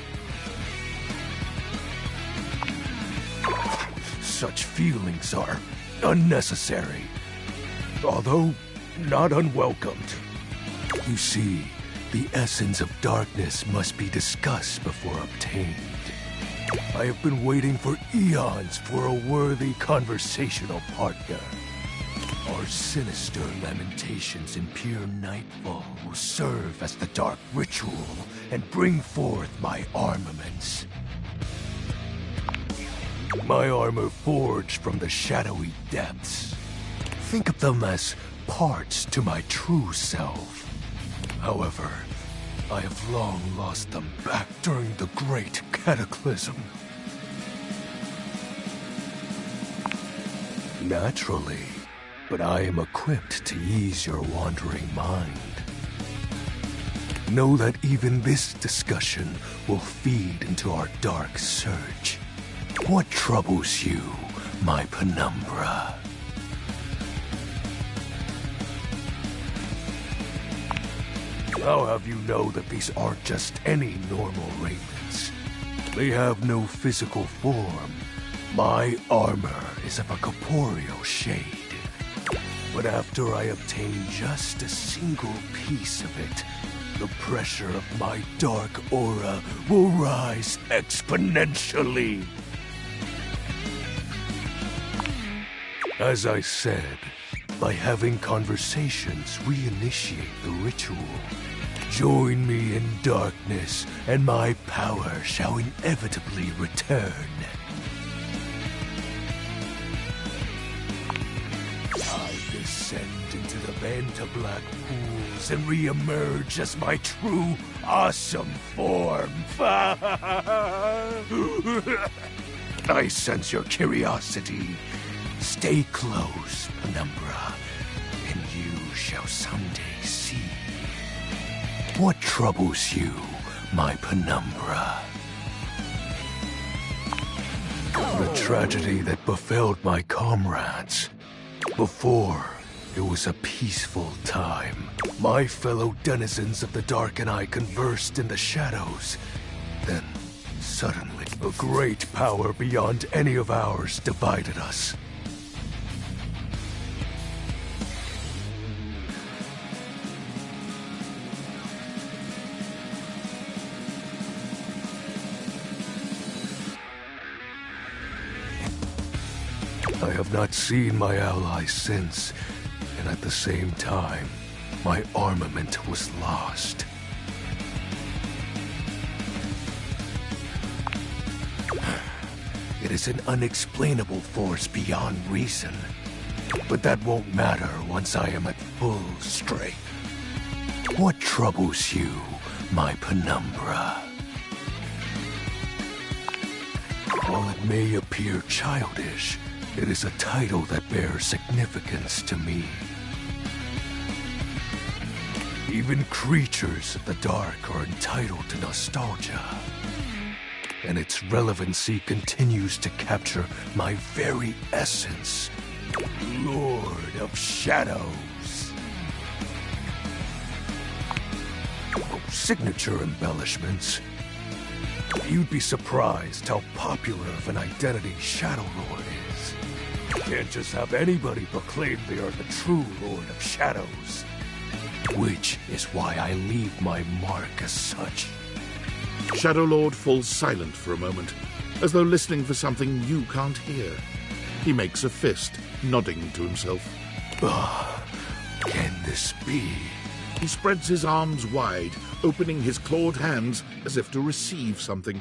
Such feelings are unnecessary, although not unwelcomed. You see, the essence of darkness must be discussed before obtained. I have been waiting for eons for a worthy conversational partner. Our sinister lamentations in pure nightfall will serve as the dark ritual and bring forth my armaments. My armor forged from the shadowy depths. Think of them as parts to my true self. However, I have long lost them back during the Great Cataclysm. Naturally, but I am equipped to ease your wandering mind. Know that even this discussion will feed into our dark search. What troubles you, my penumbra? I'll have you know that these aren't just any normal ravens. They have no physical form. My armor is of a corporeal shade. But after I obtain just a single piece of it, the pressure of my dark aura will rise exponentially. As I said, by having conversations, we initiate the ritual. Join me in darkness, and my power shall inevitably return. I descend into the Vantablack pools and re-emerge as my true, awesome form. I sense your curiosity. Stay close, Penumbra, and you shall someday see. What troubles you, my Penumbra? The tragedy that befell my comrades. Before, it was a peaceful time. My fellow denizens of the dark and I conversed in the shadows. Then, suddenly, a great power beyond any of ours divided us. I have not seen my allies since, and at the same time, my armament was lost. It is an unexplainable force beyond reason, but that won't matter once I am at full strength. What troubles you, my Penumbra? While it may appear childish, it is a title that bears significance to me. Even creatures of the dark are entitled to nostalgia. And its relevancy continues to capture my very essence. Lord of Shadows. Signature embellishments. You'd be surprised how popular of an identity Shadow Lord is. Can't just have anybody proclaim they are the true Lord of Shadows. Which is why I leave my mark as such. Shadow Lord falls silent for a moment, as though listening for something you can't hear. He makes a fist, nodding to himself. Can this be? He spreads his arms wide, opening his clawed hands as if to receive something.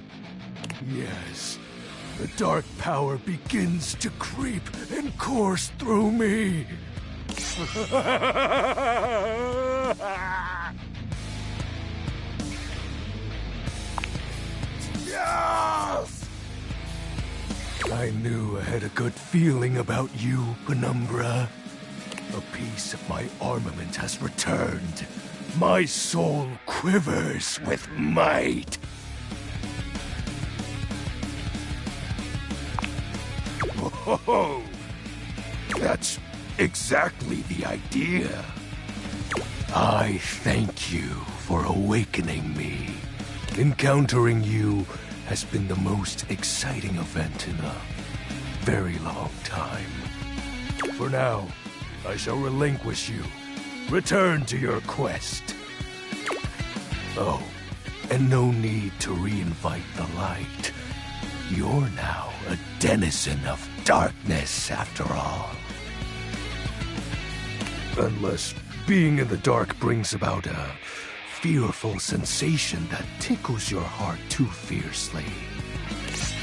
Yes, the dark power begins to creep and course through me. Yes! I knew I had a good feeling about you, Penumbra. A piece of my armament has returned. My soul quivers with might. Oh, that's exactly the idea. I thank you for awakening me. Encountering you has been the most exciting event in a very long time. For now, I shall relinquish you. Return to your quest. Oh, and no need to reinvite the light. You're now a denizen of darkness, after all. Unless being in the dark brings about a fearful sensation that tickles your heart too fiercely.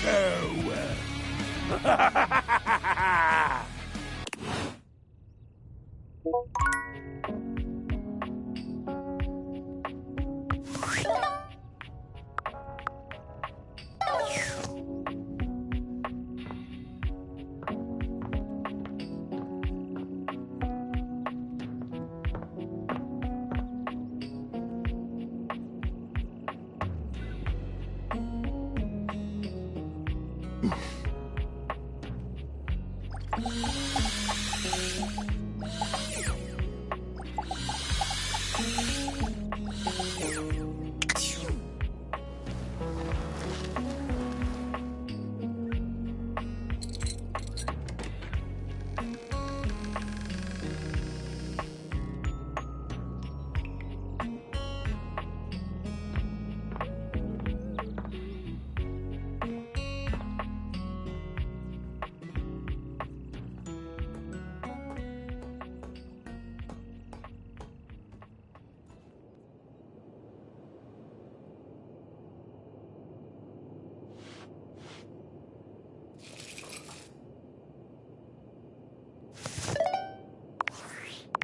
Farewell.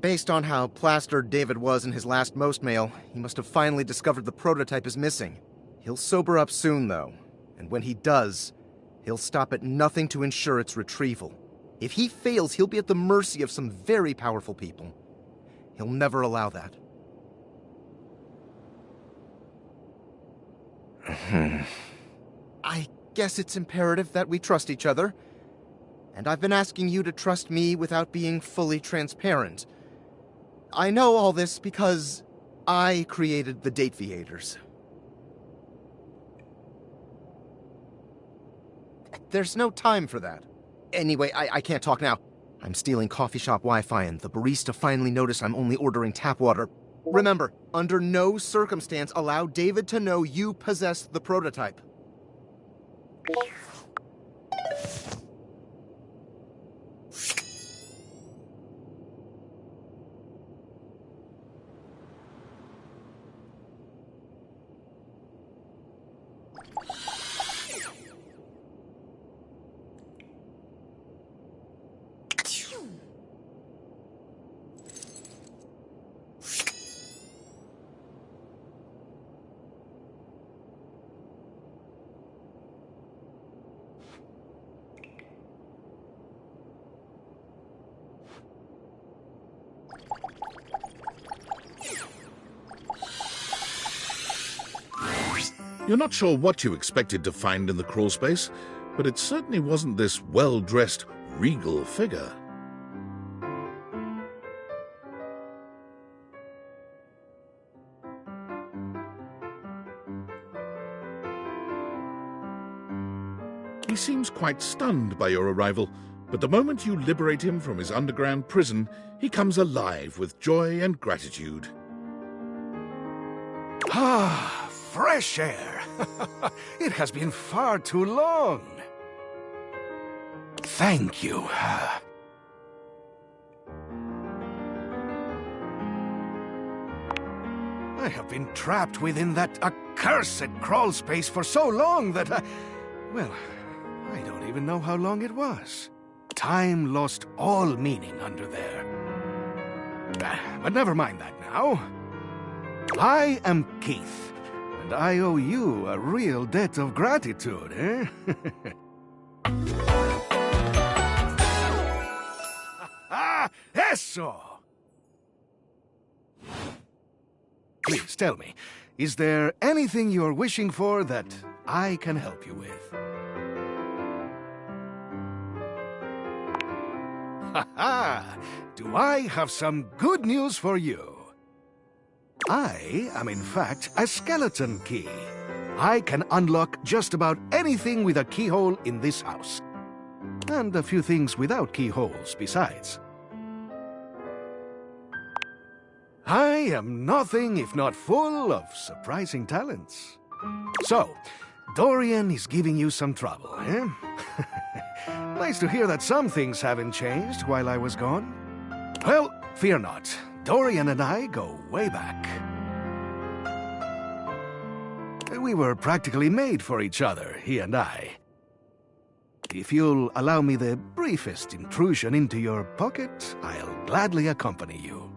Based on how plastered David was in his last Most mail, he must have finally discovered the prototype is missing. He'll sober up soon, though, and when he does, he'll stop at nothing to ensure its retrieval. If he fails, he'll be at the mercy of some very powerful people. He'll never allow that. I guess it's imperative that we trust each other, and I've been asking you to trust me without being fully transparent. I know all this because I created the Dateviators. There's no time for that. Anyway, I can't talk now. I'm stealing coffee shop Wi-Fi, and the barista finally noticed I'm only ordering tap water. Remember, under no circumstance allow David to know you possess the prototype. You're not sure what you expected to find in the crawlspace, but it certainly wasn't this well-dressed, regal figure. He seems quite stunned by your arrival, but the moment you liberate him from his underground prison, he comes alive with joy and gratitude. Ah, fresh air! It has been far too long. Thank you. I have been trapped within that accursed crawl space for so long that well, I don't even know how long it was. Time lost all meaning under there. But never mind that now. I am Keith, and I owe you a real debt of gratitude, eh? Eso! Please tell me, is there anything you're wishing for that I can help you with? Ha-ha! Do I have some good news for you? I am in fact a skeleton key. I can unlock just about anything with a keyhole in this house. And a few things without keyholes besides. I am nothing if not full of surprising talents. So, Dorian is giving you some trouble, eh? Nice to hear that some things haven't changed while I was gone. Well, fear not. Dorian and I go way back. We were practically made for each other, he and I. If you'll allow me the briefest intrusion into your pocket, I'll gladly accompany you.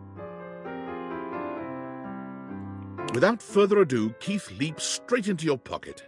Without further ado, Keith leaps straight into your pocket.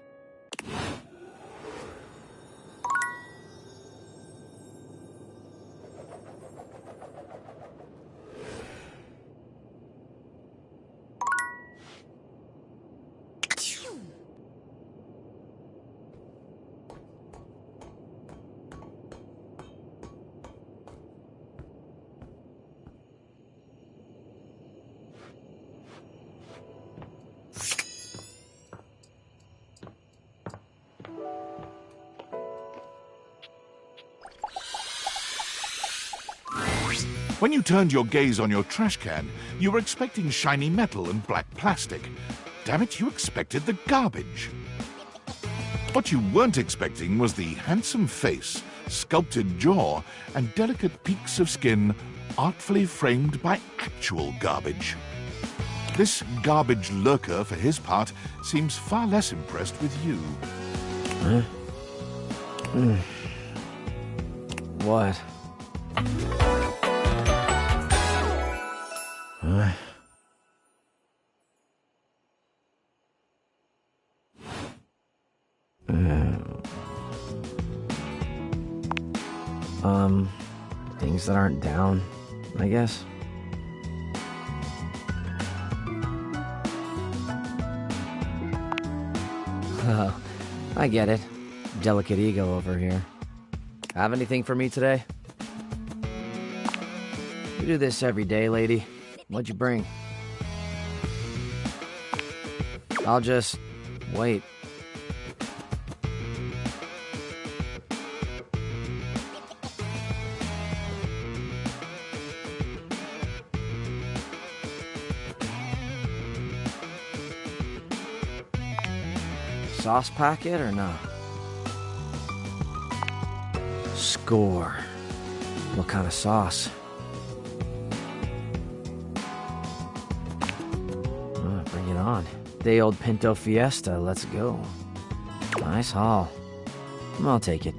When you turned your gaze on your trash can, you were expecting shiny metal and black plastic. Damn it, you expected the garbage. What you weren't expecting was the handsome face, sculpted jaw, and delicate peaks of skin artfully framed by actual garbage. This garbage lurker, for his part, seems far less impressed with you. Huh? What? Things that aren't down, I guess. Oh, I get it. Delicate ego over here. Have anything for me today? You do this every day, lady. What'd you bring? I'll just wait. Sauce packet or no? Score. What kind of sauce? Oh, bring it on. Day old Pinto Fiesta, let's go. Nice haul. I'll take it.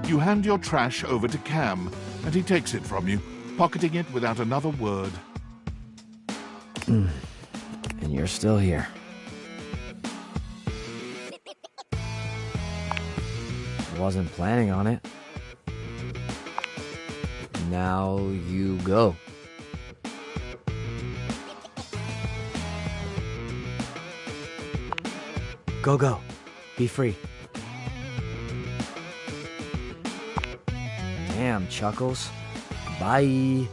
You hand your trash over to Cam, and he takes it from you, pocketing it without another word. And you're still here. Wasn't planning on it. Now you go. Go, go. Be free. Damn, Chuckles. Bye.